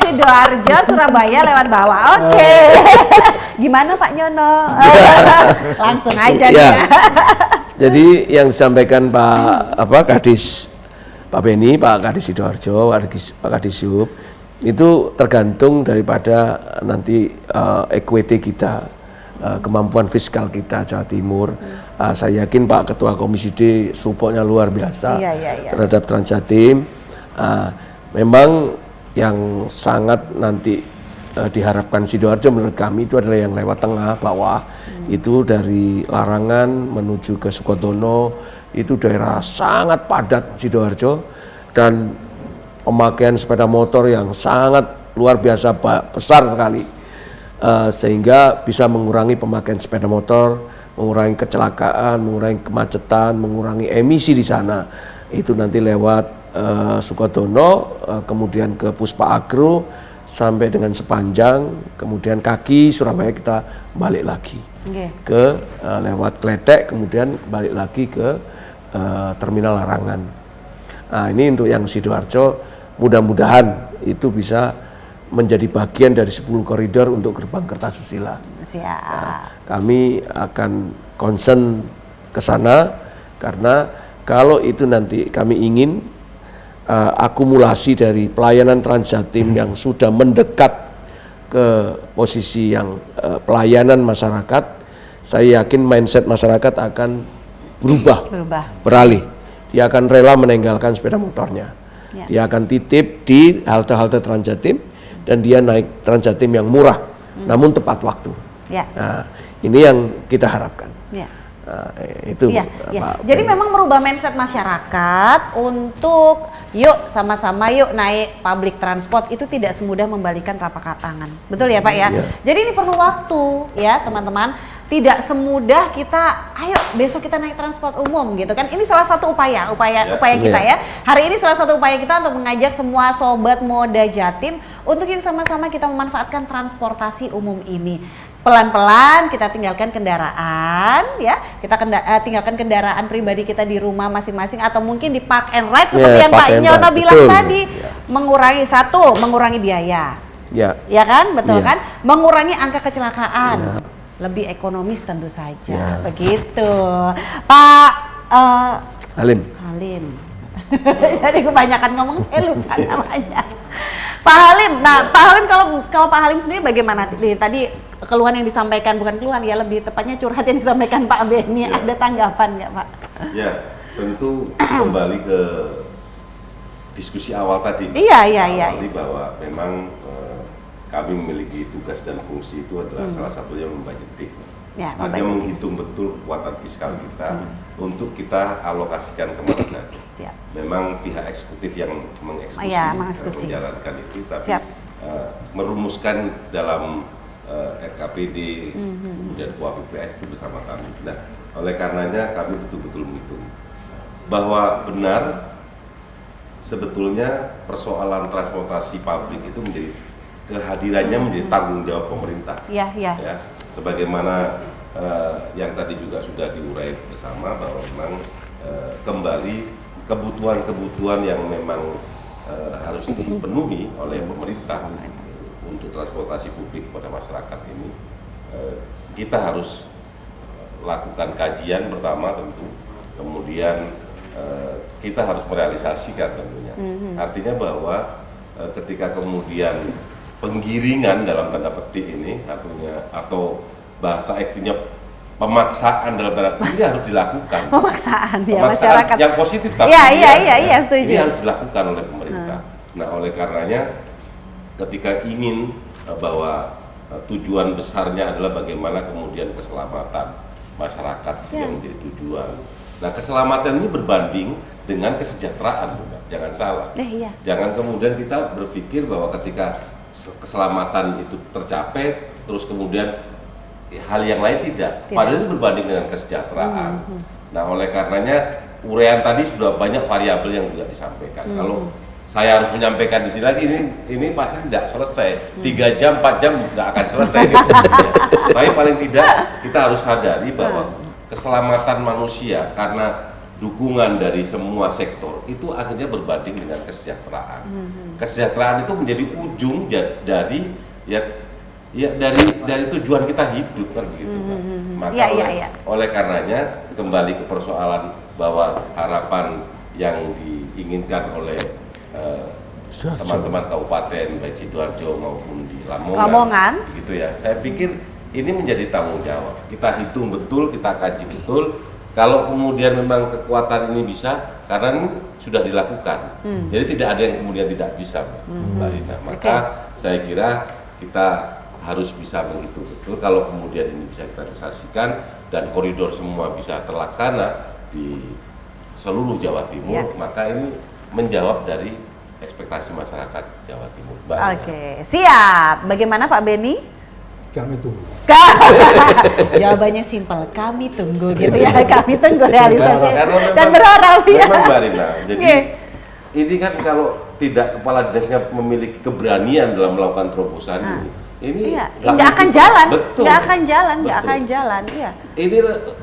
Sidoarjo, Surabaya lewat bawah. Oke. Gimana Pak Nyono? Langsung aja nih. Ya. Jadi yang disampaikan Pak Kadis, Pak Beni, Pak Kadis Sidoarjo, Pak Kadis Sub, itu tergantung daripada nanti equity kita, kemampuan fiskal kita Jawa Timur. Saya yakin Pak Ketua Komisi D supportnya luar biasa Iya. terhadap Transjatim. Memang yang sangat nanti diharapkan Sidoarjo menurut kami itu adalah yang lewat tengah bawah, itu dari Larangan menuju ke Sukodono, itu daerah sangat padat Sidoarjo dan pemakaian sepeda motor yang sangat luar biasa besar sekali, sehingga bisa mengurangi pemakaian sepeda motor, mengurangi kecelakaan, mengurangi kemacetan, mengurangi emisi di sana. Itu nanti lewat Sukodono, kemudian ke Puspa Agro sampai dengan Sepanjang, kemudian kaki Surabaya kita balik lagi ke lewat Kletek, kemudian balik lagi ke terminal Larangan. Nah, ini untuk yang Sidoarjo, mudah-mudahan itu bisa menjadi bagian dari 10 koridor untuk gerbang Kertasusila. Siap. Kami akan concern ke sana karena kalau itu nanti kami ingin akumulasi dari pelayanan Transjatim yang sudah mendekat ke posisi yang pelayanan masyarakat, saya yakin mindset masyarakat akan berubah, beralih. Dia akan rela meninggalkan sepeda motornya. Ya. Dia akan titip di halte-halte Transjatim dan dia naik Transjatim yang murah, namun tepat waktu. Ya. Nah, ini yang kita harapkan. Ya. Nah, itu Iya, iya. Pak Jadi Ben. memang merubah mindset masyarakat untuk yuk sama-sama yuk naik public transport itu tidak semudah membalikan telapak tangan. Betul ya Pak ya? Iya. Jadi ini perlu waktu ya teman-teman. Tidak semudah kita ayo besok kita naik transport umum gitu kan. Ini salah satu upaya kita ya. Hari ini salah satu upaya kita untuk mengajak semua sobat Moda Jatim untuk yuk sama-sama kita memanfaatkan transportasi umum ini. Pelan-pelan kita tinggalkan kendaraan ya, kita tinggalkan kendaraan pribadi kita di rumah masing-masing atau mungkin di park and ride seperti yang park Pak and Nyono ride, bilang betul. tadi. Mengurangi biaya. Ya, Kan betul Iya. kan, mengurangi angka kecelakaan, lebih ekonomis tentu saja, begitu Pak Halim. jadi kebanyakan ngomong saya lupa namanya Pak Halim. Nah Pak Halim, kalau Pak Halim sendiri bagaimana tadi keluhan yang disampaikan, bukan keluhan ya, lebih tepatnya curhat yang disampaikan Pak Benny, ada tanggapan nggak Pak? Ya, tentu kembali ke diskusi awal tadi. Iya. Tadi bahwa memang kami memiliki tugas dan fungsi itu adalah salah satunya membudgeting. Ya, Artinya menghitung betul kekuatan fiskal kita untuk kita alokasikan kemana saja. Siap. Memang pihak eksekutif yang mengeksekusi, menjalankan itu, tapi merumuskan dalam RKPD, kemudian KUAPPS itu bersama kami. Nah, oleh karenanya kami betul-betul menghitung bahwa benar sebetulnya persoalan transportasi publik itu menjadi kehadirannya menjadi tanggung jawab pemerintah. Ya. Sebagaimana yang tadi juga sudah diurai bersama bahwa memang kembali kebutuhan-kebutuhan yang memang harus dipenuhi oleh pemerintah untuk transportasi publik kepada masyarakat ini, kita harus lakukan kajian pertama tentu, kemudian kita harus merealisasikan tentunya. Artinya bahwa ketika kemudian penggiringan dalam tanda petik ini atau bahasa ekstrimnya pemaksaan dalam tanda petik ini harus dilakukan. Pemaksaan masyarakat yang positif, tapi iya, setuju. ini harus dilakukan oleh pemerintah. Nah, oleh karenanya ketika ingin bahwa tujuan besarnya adalah bagaimana kemudian keselamatan masyarakat yang menjadi tujuan. Nah, keselamatan ini berbanding dengan kesejahteraan, jangan salah. Jangan kemudian kita berpikir bahwa ketika keselamatan itu tercapai, terus kemudian hal yang lain tidak. Padahal ini berbanding dengan kesejahteraan. Nah, oleh karenanya uraian tadi sudah banyak variabel yang juga disampaikan. Kalau saya harus menyampaikan di sini lagi, ini pasti tidak selesai. 3 jam, 4 jam nggak akan selesai. Tapi paling tidak kita harus sadari bahwa keselamatan manusia karena dukungan dari semua sektor itu akhirnya berbanding dengan kesejahteraan. Kesejahteraan itu menjadi ujung dari dari tujuan kita hidup kan begitu. Maka oleh karenanya kembali ke persoalan bahwa harapan yang diinginkan oleh teman-teman kabupaten baik Sidoarjo maupun di Lamongan, gitu ya. Saya pikir ini menjadi tanggung jawab. Kita hitung betul, kita kaji betul. Kalau kemudian memang kekuatan ini bisa, karena ini sudah dilakukan. Jadi tidak ada yang kemudian tidak bisa, Mbak Rina. Maka saya kira kita harus bisa menghitung betul. Kalau kemudian ini bisa kita realisasikan dan koridor semua bisa terlaksana di seluruh Jawa Timur, maka ini menjawab dari ekspektasi masyarakat Jawa Timur. Oke, siap. Bagaimana Pak Benny? Kami tunggu. Jawabannya simpel, kami tunggu gitu ya. Kami tunggu realisasi Memang, dan berharap ya. Memang Mbak Rina, jadi ini kan kalau tidak kepala dinasnya memiliki keberanian dalam melakukan terobosan ini nggak akan jalan. Betul. Nggak akan jalan. Iya. Ini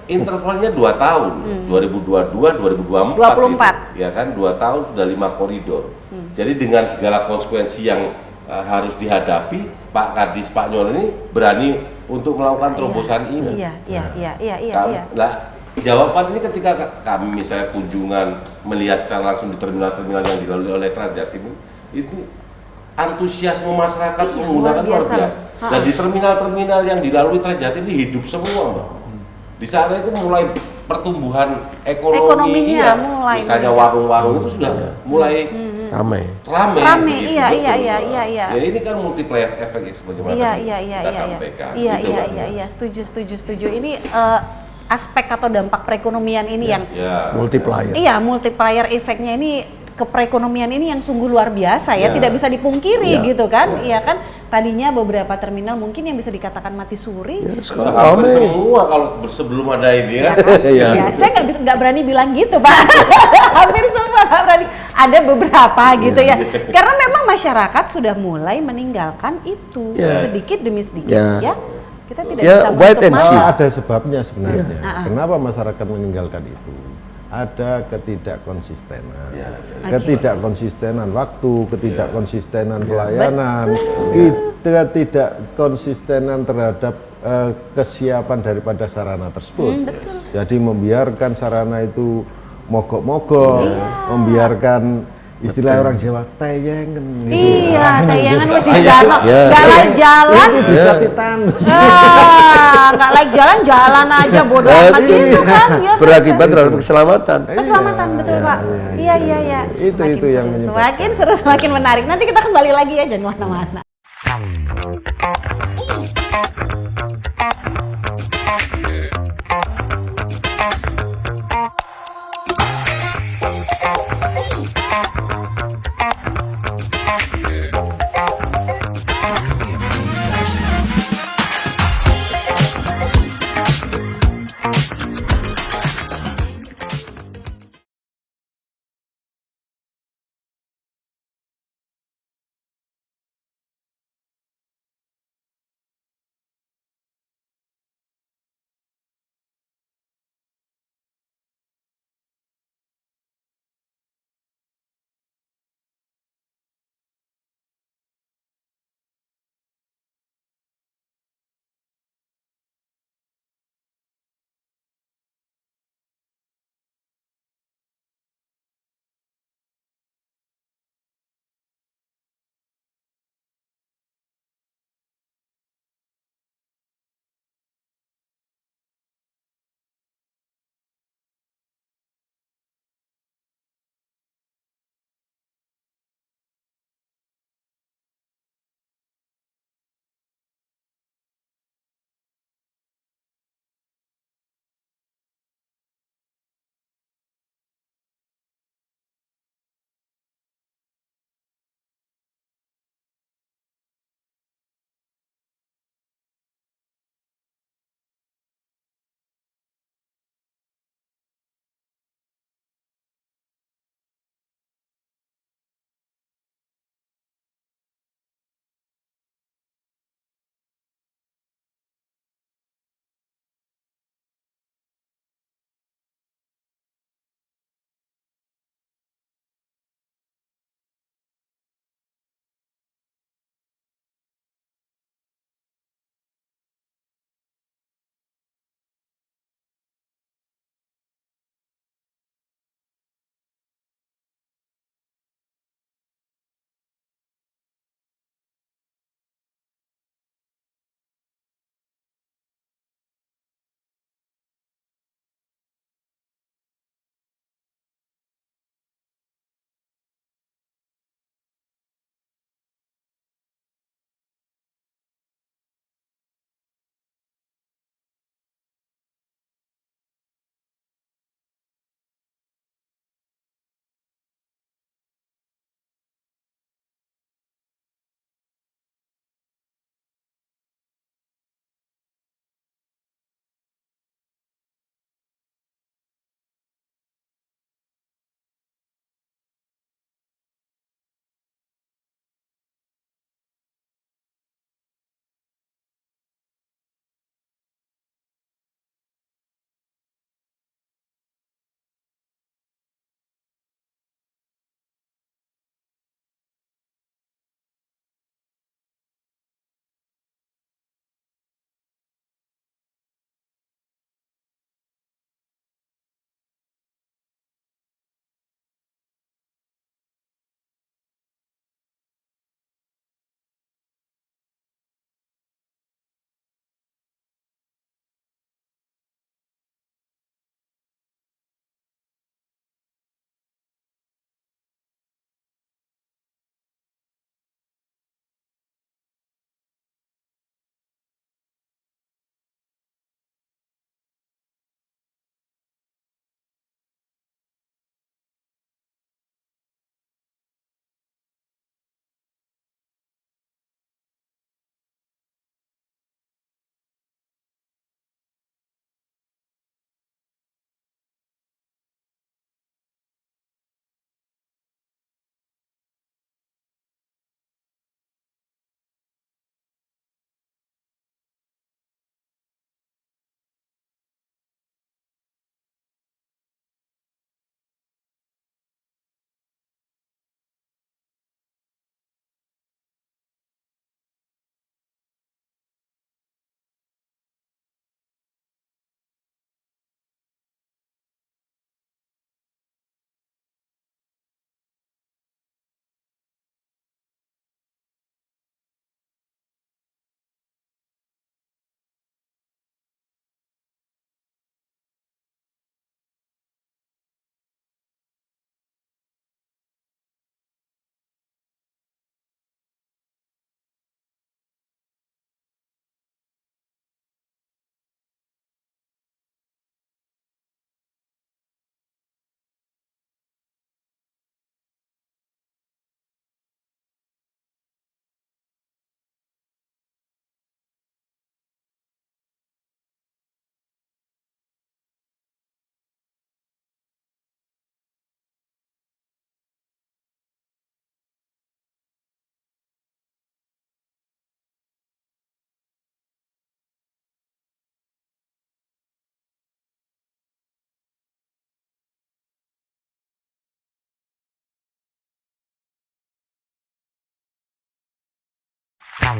intervalnya 2 tahun, 2022, 2024. 24. Ya kan, 2 tahun sudah 5 koridor. Jadi dengan segala konsekuensi yang harus dihadapi, Pak Kadis, Pak Nyono ini berani untuk melakukan terobosan ini. Iya. Nah, jawaban ini ketika kami misalnya kunjungan melihat secara langsung di terminal-terminal yang dilalui oleh Transjatim itu antusiasme masyarakat menggunakan luar biasa. Dan di terminal-terminal yang dilalui Transjatim ini hidup semua, Mbak. Di sana itu mulai pertumbuhan ekonominya mulai, misalnya warung-warung itu sudah mulai Ramai. Rame, iya, betul. iya. Ya ini kan multiplier effect ya sebagaimana kita sampaikan. gitu kan. Iya, setuju. Ini aspek atau dampak perekonomian ini yang Multiplier. iya, multiplier efeknya ini ke perekonomian ini yang sungguh luar biasa ya, tidak bisa dipungkiri gitu kan. Iya kan, tadinya beberapa terminal mungkin yang bisa dikatakan mati suri. Sekarang Hampir ramai. semua kalau sebelum ada ini ya. Iya, saya nggak berani bilang gitu Pak. Hampir semua nggak berani. Ada beberapa gitu ya. Karena memang masyarakat sudah mulai meninggalkan itu sedikit demi sedikit ya. Kita tidak bisa wait and see. Ada sebabnya sebenarnya. Kenapa masyarakat meninggalkan itu? Ada ketidakkonsistenan, ketidakkonsistenan waktu, ketidakkonsistenan pelayanan, ketidakkonsistenan terhadap kesiapan daripada sarana tersebut. Jadi membiarkan sarana itu mogok-mogok, membiarkan istilah orang Jawa tayengen gitu. Iya, tayangan masih jalan-jalan. Bisa ditanus. Nggak like jalan aja bodoh amat gitu kan. Ya, Berakibat terhadap keselamatan. keselamatan betul Pak. Iya. Itu yang menyebabkan. Semakin seru, semakin menarik. Nanti kita kembali lagi ya, jangan kemana-mana. Oke,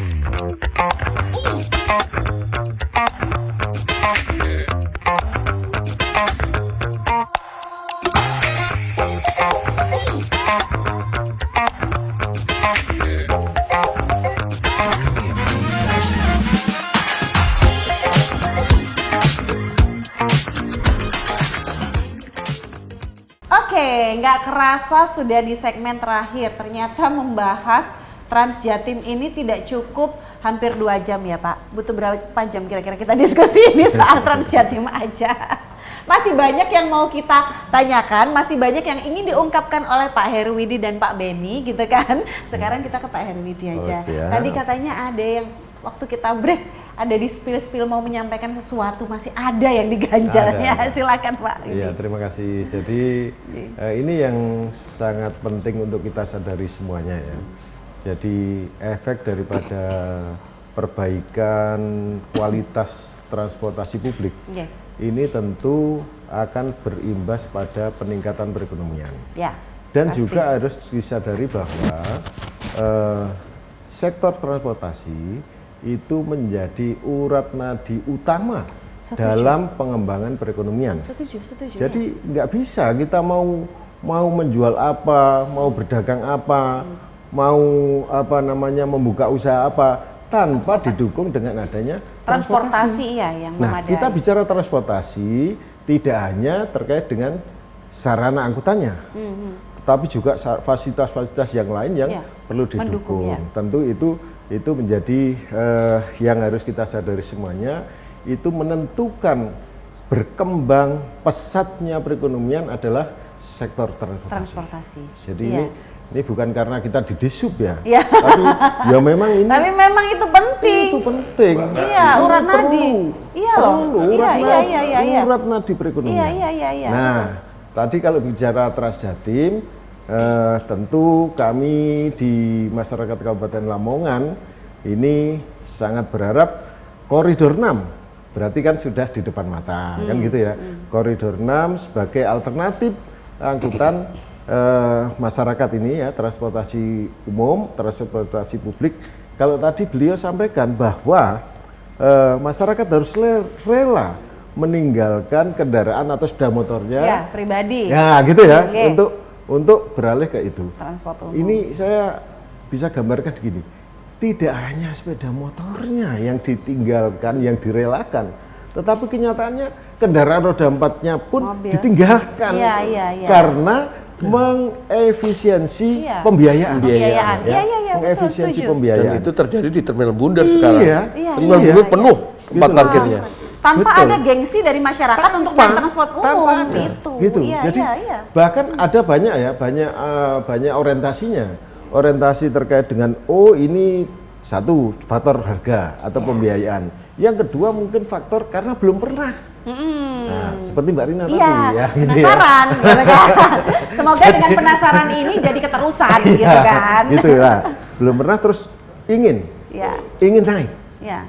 nggak kerasa sudah di segmen terakhir. Ternyata membahas Trans Jatim ini tidak cukup hampir 2 jam ya Pak. Butuh berapa jam kira-kira kita diskusi ini soal Trans Jatim aja. Masih banyak yang mau kita tanyakan, masih banyak yang ingin diungkapkan oleh Pak Heruwidi dan Pak Benny gitu kan. Sekarang kita ke Pak Heruwidi aja. Tadi katanya ada yang waktu kita break ada di spill mau menyampaikan sesuatu, masih ada yang diganjalnya. Silakan Pak. Iya, terima kasih. Jadi ini yang sangat penting untuk kita sadari semuanya ya. Jadi efek daripada perbaikan kualitas transportasi publik ini tentu akan berimbas pada peningkatan perekonomian. Dan pasti juga harus disadari bahwa sektor transportasi itu menjadi urat nadi utama dalam pengembangan perekonomian. Setuju. Jadi nggak bisa kita mau menjual apa, mau berdagang apa, mau membuka usaha apa tanpa didukung dengan adanya transportasi. Yang nah, memadai. kita bicara transportasi tidak hanya terkait dengan sarana angkutannya, tetapi juga fasilitas-fasilitas yang lain yang perlu didukung. Tentu itu menjadi yang harus kita sadari semuanya, itu menentukan berkembang pesatnya perekonomian adalah sektor transportasi. Jadi ini bukan karena kita didisup ya, tapi ya memang ini. Tapi memang itu penting. Itu penting. Iya, urat nadi. Iya loh. Urat nadi perekonomian. Iya. Nah, tadi kalau bicara Trans Jatim, tentu kami di masyarakat Kabupaten Lamongan ini sangat berharap koridor 6 berarti kan sudah di depan mata kan gitu ya. Koridor 6 sebagai alternatif angkutan masyarakat ini ya, transportasi umum, transportasi publik. Kalau tadi beliau sampaikan bahwa masyarakat harus rela meninggalkan kendaraan atau sepeda motornya pribadi. Ya, gitu ya. Untuk beralih ke itu. Transport umum. Ini saya bisa gambarkan gini. Tidak hanya sepeda motornya yang ditinggalkan, yang direlakan, tetapi kenyataannya kendaraan roda 4-nya pun ditinggalkan. Karena mengefisiensi pembiayaan. Mengefisiensi pembiayaan. Dan itu terjadi di terminal Bundar sekarang. Terminal Bundar penuh tempat parkirnya. Tanpa ada gengsi dari masyarakat untuk naik transport umum gitu. Jadi bahkan ada banyak orientasinya. Orientasi terkait dengan ini satu faktor harga atau pembiayaan. Yang kedua mungkin faktor karena belum pernah. Nah, seperti Mbak Rina tadi ya, gitu penasaran, ya. Gitu kan? Semoga dengan penasaran ini jadi keterusan, gitu kan? Gitu lah. Belum pernah terus ingin naik,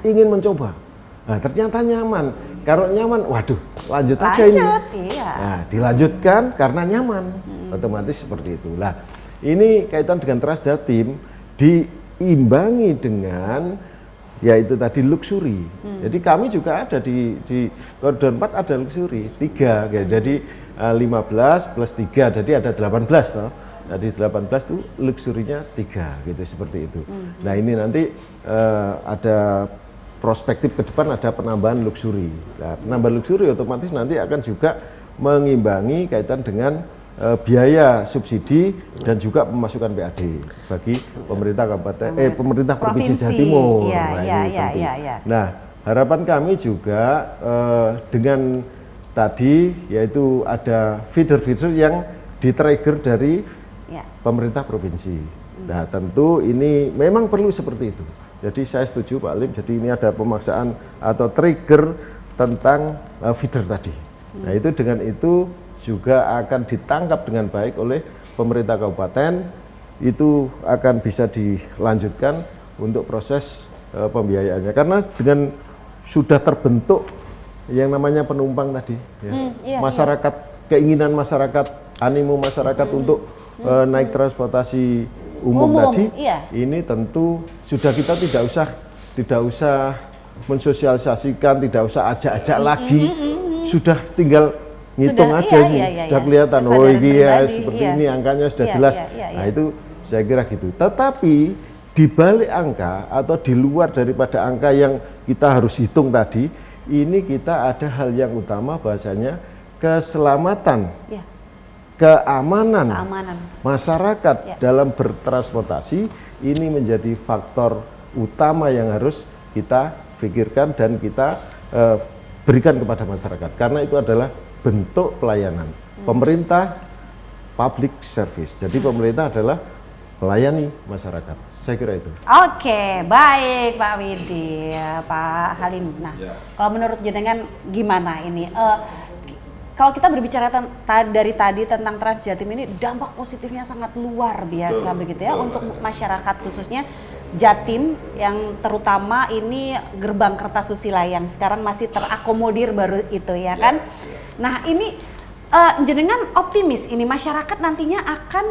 ingin mencoba. Nah, ternyata nyaman. Kalau nyaman, waduh, lanjut aja ini. Nah, dilanjutkan karena nyaman, otomatis seperti itu. Lah, ini kaitan dengan Trans Jatim diimbangi dengan yaitu tadi luxury. Jadi kami juga ada di koridor 4 ada luxury 3 ya. Jadi 15 plus 3 jadi ada 18 toh. Jadi 18 itu luxury-nya 3 gitu seperti itu. Nah, ini nanti ada prospektif ke depan ada penambahan luxury. Nah, penambahan luxury otomatis nanti akan juga mengimbangi kaitan dengan biaya subsidi dan juga pemasukan PAD bagi pemerintah kabupaten pemerintah provinsi Jawa Timur. Nah, harapan kami juga dengan tadi yaitu ada feeder-feeder yang di-trigger dari pemerintah provinsi. Nah, tentu ini memang perlu seperti itu. Jadi saya setuju Pak Lim, jadi ini ada pemaksaan atau trigger tentang feeder tadi. Nah, itu dengan itu juga akan ditangkap dengan baik oleh pemerintah kabupaten, itu akan bisa dilanjutkan untuk proses pembiayaannya. Karena dengan sudah terbentuk yang namanya penumpang tadi, keinginan masyarakat, animo masyarakat untuk naik transportasi umum tadi, iya. ini tentu sudah kita tidak usah mensosialisasikan, tidak usah ajak-ajak lagi, sudah tinggal ngitung Sudah, aja, sudah kelihatan, oh Kesadaran ini ya pribadi, seperti ini angkanya sudah jelas. Nah iya. itu saya kira gitu. Tetapi di balik angka atau di luar daripada angka yang kita harus hitung tadi, ini kita ada hal yang utama bahasanya keselamatan, keamanan masyarakat dalam bertransportasi, ini menjadi faktor utama yang harus kita pikirkan dan kita berikan kepada masyarakat, karena itu adalah bentuk pelayanan pemerintah, public service. Jadi pemerintah adalah melayani masyarakat. Saya kira itu. Oke, baik Pak Widi, Pak Halim. Nah, kalau menurut jenengan gimana ini? Kalau kita berbicara dari tadi tentang Trans Jatim ini, dampak positifnya sangat luar biasa begitu ya untuk masyarakat, khususnya Jatim yang terutama ini gerbang Kertasusila yang sekarang masih terakomodir baru itu ya kan. Nah ini jenengan optimis ini masyarakat nantinya akan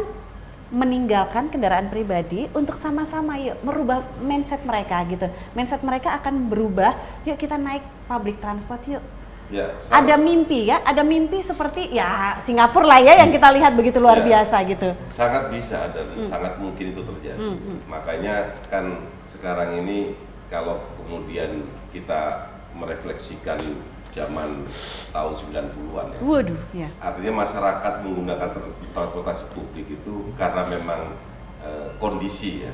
meninggalkan kendaraan pribadi untuk sama-sama yuk merubah mindset mereka gitu. Mindset mereka akan berubah, yuk kita naik public transport yuk. Ya, ada mimpi ya, ada mimpi seperti ya Singapura lah ya yang kita lihat begitu luar biasa gitu. Sangat bisa dan sangat mungkin itu terjadi. Makanya kan sekarang ini kalau kemudian kita merefleksikan zaman tahun 90-an ya. Waduh, ya. Artinya masyarakat menggunakan transportasi publik itu karena memang kondisi ya.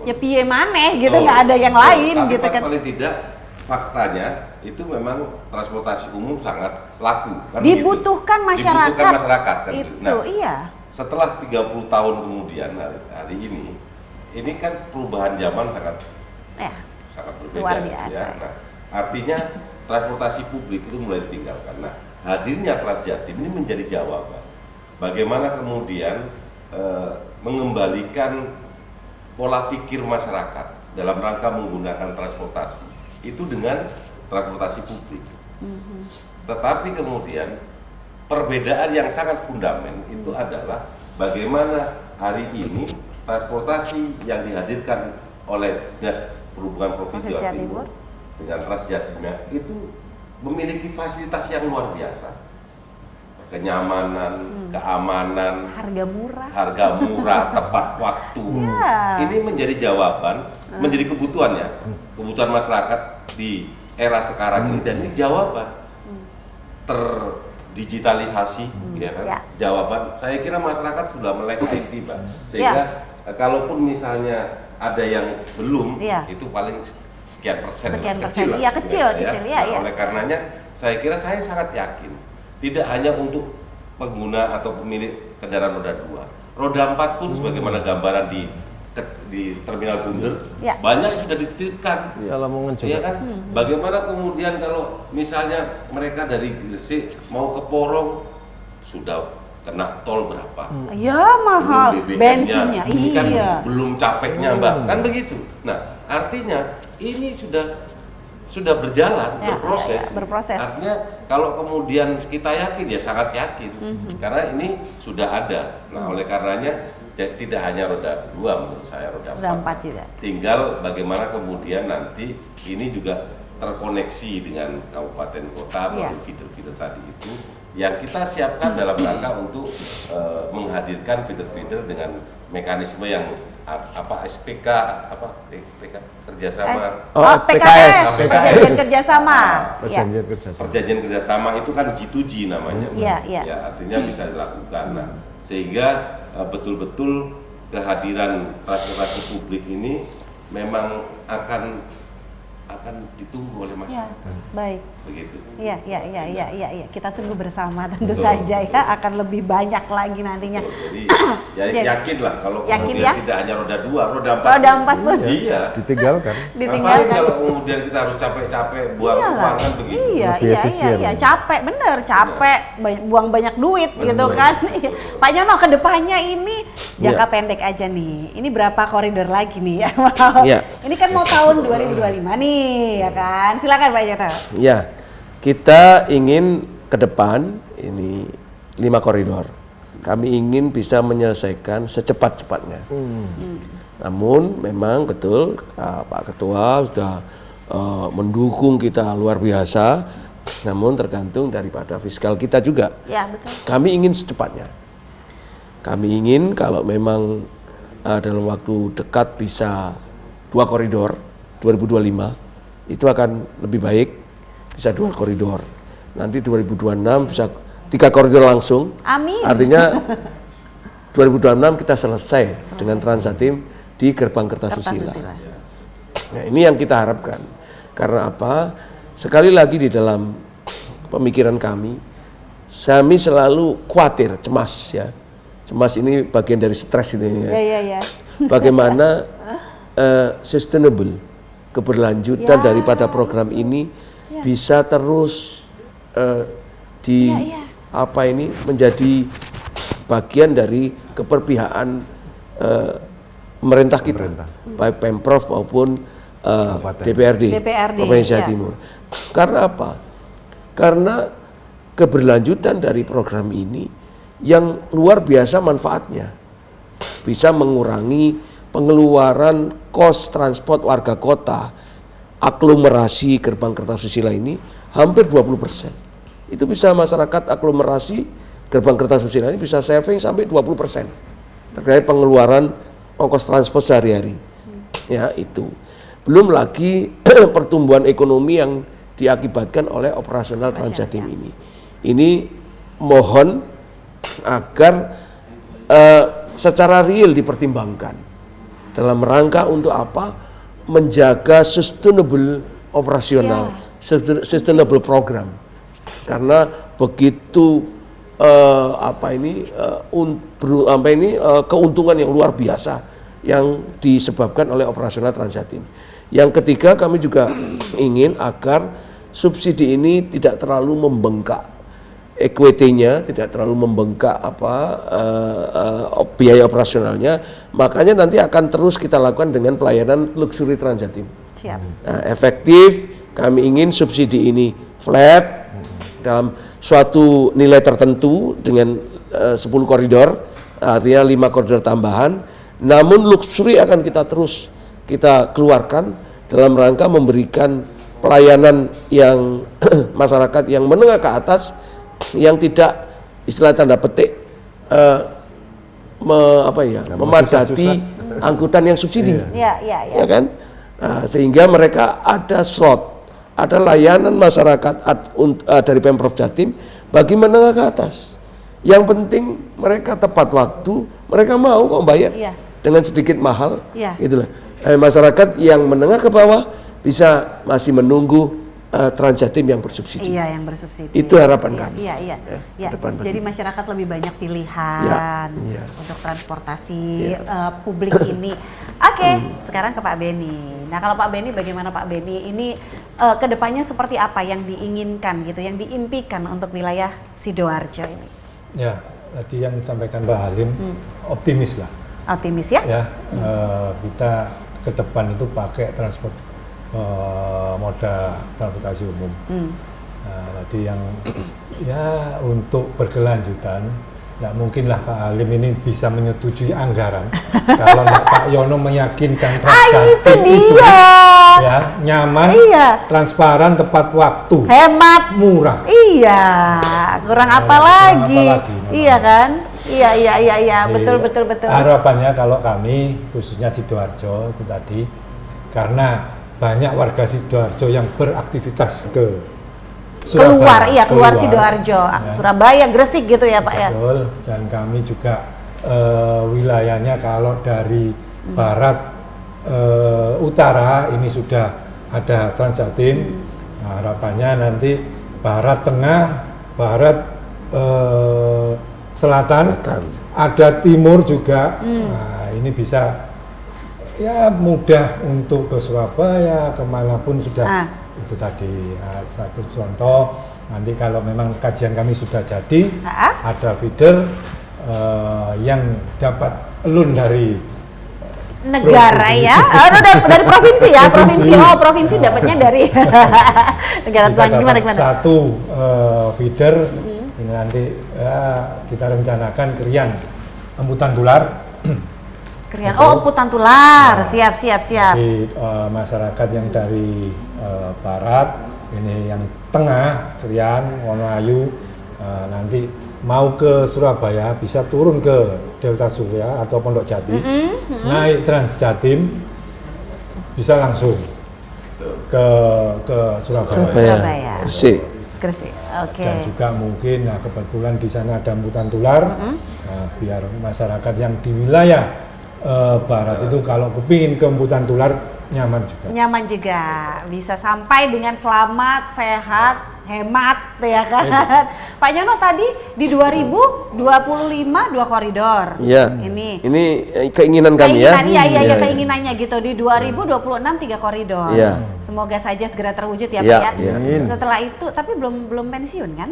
Ya piye maneh gitu, nggak ada yang lain tapi gitu kan. Paling tidak faktanya itu memang transportasi umum sangat laku kan dibutuhkan begitu. masyarakat. Dibutuhkan masyarakat kan itu gitu. Nah, iya. Setelah 30 tahun kemudian hari ini kan perubahan zaman sangat berbeda luar biasa. Ya. Nah, artinya transportasi publik itu mulai ditinggalkan. Nah, hadirnya Trans Jatim ini menjadi jawaban bagaimana kemudian mengembalikan pola pikir masyarakat dalam rangka menggunakan transportasi itu dengan transportasi publik. Tetapi kemudian perbedaan yang sangat fundamental itu adalah bagaimana hari ini transportasi yang dihadirkan oleh Dinas Perhubungan Provinsi Jawa Timur dengan Trans Jatimnya itu memiliki fasilitas yang luar biasa. Kenyamanan, keamanan, harga murah, tepat waktu. Ini menjadi jawaban, menjadi kebutuhannya, kebutuhan masyarakat di era sekarang ini, dan ini jawaban terdigitalisasi, ya kan? Jawaban. Saya kira masyarakat sudah melek IT, Mbak. Sehingga kalaupun misalnya ada yang belum, itu paling sekian persen. Kecil. Nah, oleh karenanya, saya kira saya sangat yakin. Tidak hanya untuk pengguna atau pemilik kendaraan roda 2, roda 4 pun sebagaimana gambaran di terminal Bunder banyak yang sudah dititipkan. Ya, Lamongan juga. Ya kan? Bagaimana kemudian kalau misalnya mereka dari Gresik mau ke Porong sudah kena tol berapa? Ya mahal bensinnya. Kan belum capeknya Mbak, kan begitu. Nah, artinya ini sudah berjalan, berproses. Artinya kalau kemudian kita yakin, ya sangat yakin, karena ini sudah ada. Nah, oleh karenanya tidak hanya roda 2 menurut saya, roda 4 juga. Tinggal bagaimana kemudian nanti ini juga terkoneksi dengan kabupaten kota melalui feeder-feeder tadi itu yang kita siapkan dalam rangka untuk menghadirkan feeder-feeder dengan mekanisme yang SPK kerjasama PKS perjanjian kerjasama. Perjanjian kerjasama itu kan G2G namanya. Ya, artinya bisa dilakukan. Nah, sehingga betul-betul kehadiran transportasi publik ini memang akan ditunggu oleh masyarakat. Baik. Begitu. Iya. Kita tunggu bersama tentu saja ya, akan lebih banyak lagi nantinya. Jadi yakinlah kalau kemudian tidak hanya roda 2, roda 4 pun. Iya. Ditinggalkan. Apalagi kalau kemudian kita harus capek-capek buang uang kan begitu. Iya, capek, buang banyak duit gitu kan. Pak Nyono, ke depannya ini jangka pendek aja nih. Ini berapa koridor lagi nih ya? Ini kan mau tahun 2025 nih. Ya kan, silakan Pak Jota. Ya, kita ingin ke depan ini 5 koridor. kami ingin bisa menyelesaikan secepat-cepatnya. Namun memang betul Pak Ketua sudah mendukung kita luar biasa, namun tergantung daripada fiskal kita juga. Ya, betul. Kami ingin secepatnya. Kami ingin kalau memang dalam waktu dekat bisa 2 koridor 2025 itu akan lebih baik, bisa 2 koridor. Nanti 2026 bisa 3 koridor langsung. Amin. Artinya 2026 kita selesai dengan Transjatim di Gerbang Kertasusila. Nah, ini yang kita harapkan. Karena apa? Sekali lagi di dalam pemikiran kami selalu khawatir, cemas ya. Cemas ini bagian dari stres ini ya. Ya. Bagaimana sustainable, keberlanjutan daripada program ini bisa terus menjadi bagian dari keperpihakan pemerintah kita, baik Pemprov maupun DPRD Provinsi Jawa Timur. Karena apa? Karena keberlanjutan dari program ini yang luar biasa manfaatnya, bisa mengurangi pengeluaran kos transport warga kota aglomerasi Gerbang Kertasusila ini hampir 20%. Itu bisa masyarakat aglomerasi Gerbang Kertasusila ini bisa saving sampai 20% terkait pengeluaran ongkos transport sehari-hari. Ya, itu. Belum lagi pertumbuhan ekonomi yang diakibatkan oleh operasional Transjatim ini. Ini mohon agar secara real dipertimbangkan dalam rangka untuk apa? Menjaga sustainable operasional, sustainable program. Karena begitu keuntungan yang luar biasa yang disebabkan oleh operasional Transjatim. Yang ketiga, kami juga ingin agar subsidi ini tidak terlalu membengkak. Equity-nya tidak terlalu membengkak biaya operasionalnya, makanya nanti akan terus kita lakukan dengan pelayanan luxury Transjatim. Siap. Nah, efektif, kami ingin subsidi ini flat dalam suatu nilai tertentu dengan 10 koridor, artinya 5 koridor tambahan, namun luxury akan kita terus kita keluarkan dalam rangka memberikan pelayanan yang masyarakat yang menengah ke atas, yang tidak istilah tanda petik memadati angkutan yang subsidi, ya kan? Nah, sehingga mereka ada slot, ada layanan masyarakat dari Pemprov Jatim bagi menengah ke atas. Yang penting mereka tepat waktu, mereka mau kok bayar dengan sedikit mahal, itulah. Masyarakat yang menengah ke bawah bisa masih menunggu Transjatim yang bersubsidi. Iya, yang bersubsidi. Itu harapan kami. Iya. Jadi masyarakat lebih banyak pilihan untuk transportasi publik ini. Oke, sekarang ke Pak Beni. Nah, kalau Pak Beni, bagaimana Pak Beni? Ini kedepannya seperti apa yang diinginkan gitu, yang diimpikan untuk wilayah Sidoarjo ini? Ya, tadi yang disampaikan Pak Halim, optimis lah. Optimis ya? Ya, kita ke depan itu pakai moda transportasi umum. Tadi yang untuk berkelanjutan, nggak mungkinlah Pak Halim ini bisa menyetujui anggaran kalau Pak Yono meyakinkan Transjatim itu nyaman, transparan, tepat waktu, hemat, murah. Iya, kurang apa lagi? Iya kan? Iya, betul. Harapannya kalau kami khususnya Sidoarjo itu tadi, karena banyak warga Sidoarjo yang beraktivitas ke Surabaya, keluar Sidoarjo, Surabaya, Gresik gitu ya Pak. Betul. Dan kami juga wilayahnya kalau dari barat utara ini sudah ada Transjatim. Nah, harapannya nanti barat tengah, barat selatan, ada timur juga. Nah, ini bisa mudah untuk ke Surabaya, kemanapun sudah. Itu tadi satu contoh. Nanti kalau memang kajian kami sudah jadi, ada feeder yang dapat loan dari negara provinsi. Dari provinsi ya, provinsi dapatnya dari negara tuan. Gimana? Satu feeder Ini nanti kita rencanakan Krian Emputan Tular. Krian, oh emputan tular, siap. Di masyarakat yang dari barat, ini yang tengah, Krian, Wonoayu, nanti mau ke Surabaya bisa turun ke Delta Surya atau Pondok Jati, naik Trans Jatim, bisa langsung ke Surabaya. Gresik. Oke. Dan juga mungkin, kebetulan di sana ada emputan tular, biar masyarakat yang di wilayah barat itu kalau kepingin ke emputan tular nyaman juga. Nyaman juga, bisa sampai dengan selamat, sehat, hemat, ya kan? Pak Nyono tadi di 2025 2 koridor. Iya. Ini keinginan kami ya. Iya, keinginannya gitu. Di 2026 3 koridor. Iya. Semoga saja segera terwujud ya, Iya, Pak ya. iya. Setelah itu, tapi belum pensiun kan?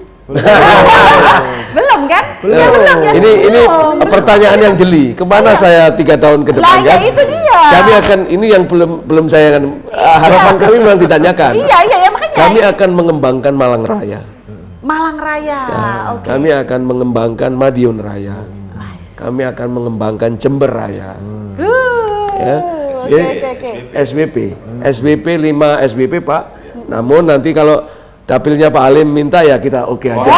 Belum kan? Ya, belum kan? Ini pertanyaan yang jeli. Kemana saya 3 tahun ke depan Lah, ya kan? itu dia. Kami akan, ini yang belum saya kan, harapan kami memang ditanyakan. Iya, makanya. Kami akan mengembangkan Malang Raya. Malang Raya. Oke. Kami akan mengembangkan Madiun Raya. Kami akan mengembangkan Jember Raya. Ya. Oke. SBP 5 SBP Pak. Namun nanti kalau dapilnya Pak Halim minta ya kita oke aja.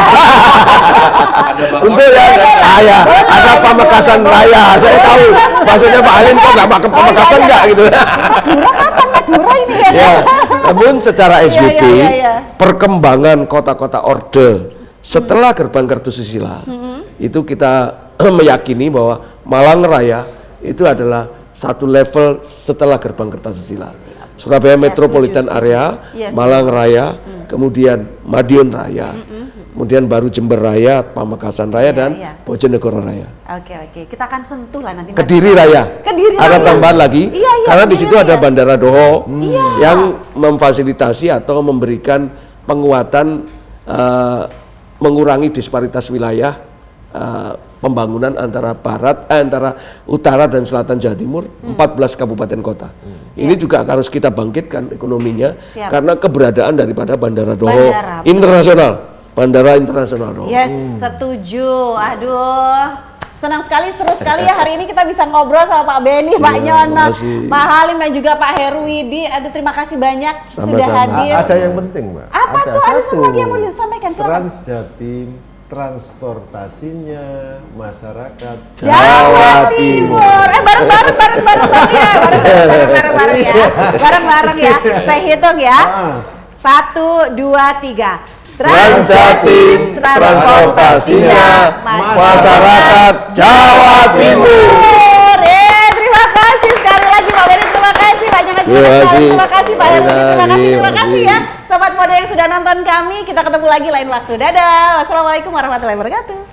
Untuk ya, ada Pamekasan Raya. Saya tahu maksudnya Pak Halim kok nggak pakai Pamekasan nggak gitu. Madura ini ya. Ya, namun secara SBP Iya. perkembangan kota-kota orde setelah gerbang Kartosusila itu kita meyakini bahwa Malang Raya itu adalah satu level setelah gerbang Kartosusila. Surabaya Metropolitan Area, Malang Raya, kemudian Madiun Raya, kemudian baru Jember Raya, Pamekasan Raya, dan Bojonegoro Raya. Oke. Kita akan sentuh lah nanti. Kediri Raya. Ada tambahan lagi, karena di situ ada Bandara Doho yang memfasilitasi atau memberikan penguatan, mengurangi disparitas wilayah pembangunan antara antara utara dan selatan Jawa Timur, 14 kabupaten kota. Ini juga harus kita bangkitkan ekonominya karena keberadaan daripada Bandara Doho internasional, Bandara Internasional Doho. Yes, setuju. Aduh. Senang sekali, seru sekali ya hari ini kita bisa ngobrol sama Pak Benny, Pak Nyono, Pak Halim dan juga Pak Heruwidi. Aduh, terima kasih banyak sudah hadir. Ada yang penting, Mbak. Apa tuh? Ada satu lagi yang mau disampaikan. Trans Jatim, transportasinya masyarakat Jawa Timur. Bareng-bareng ya. Bareng-bareng ya. Saya hitung ya. 1, 2, 3. Trans Jatim, transportasinya masyarakat Jawa Timur. Terima kasih sekali lagi Pak Benny, terima kasih Pak Nyono, terima kasih Pak Heru, terima kasih ya Sobat Mode yang sudah nonton kami. Kita ketemu lagi lain waktu. Dadah. Wassalamualaikum warahmatullahi wabarakatuh.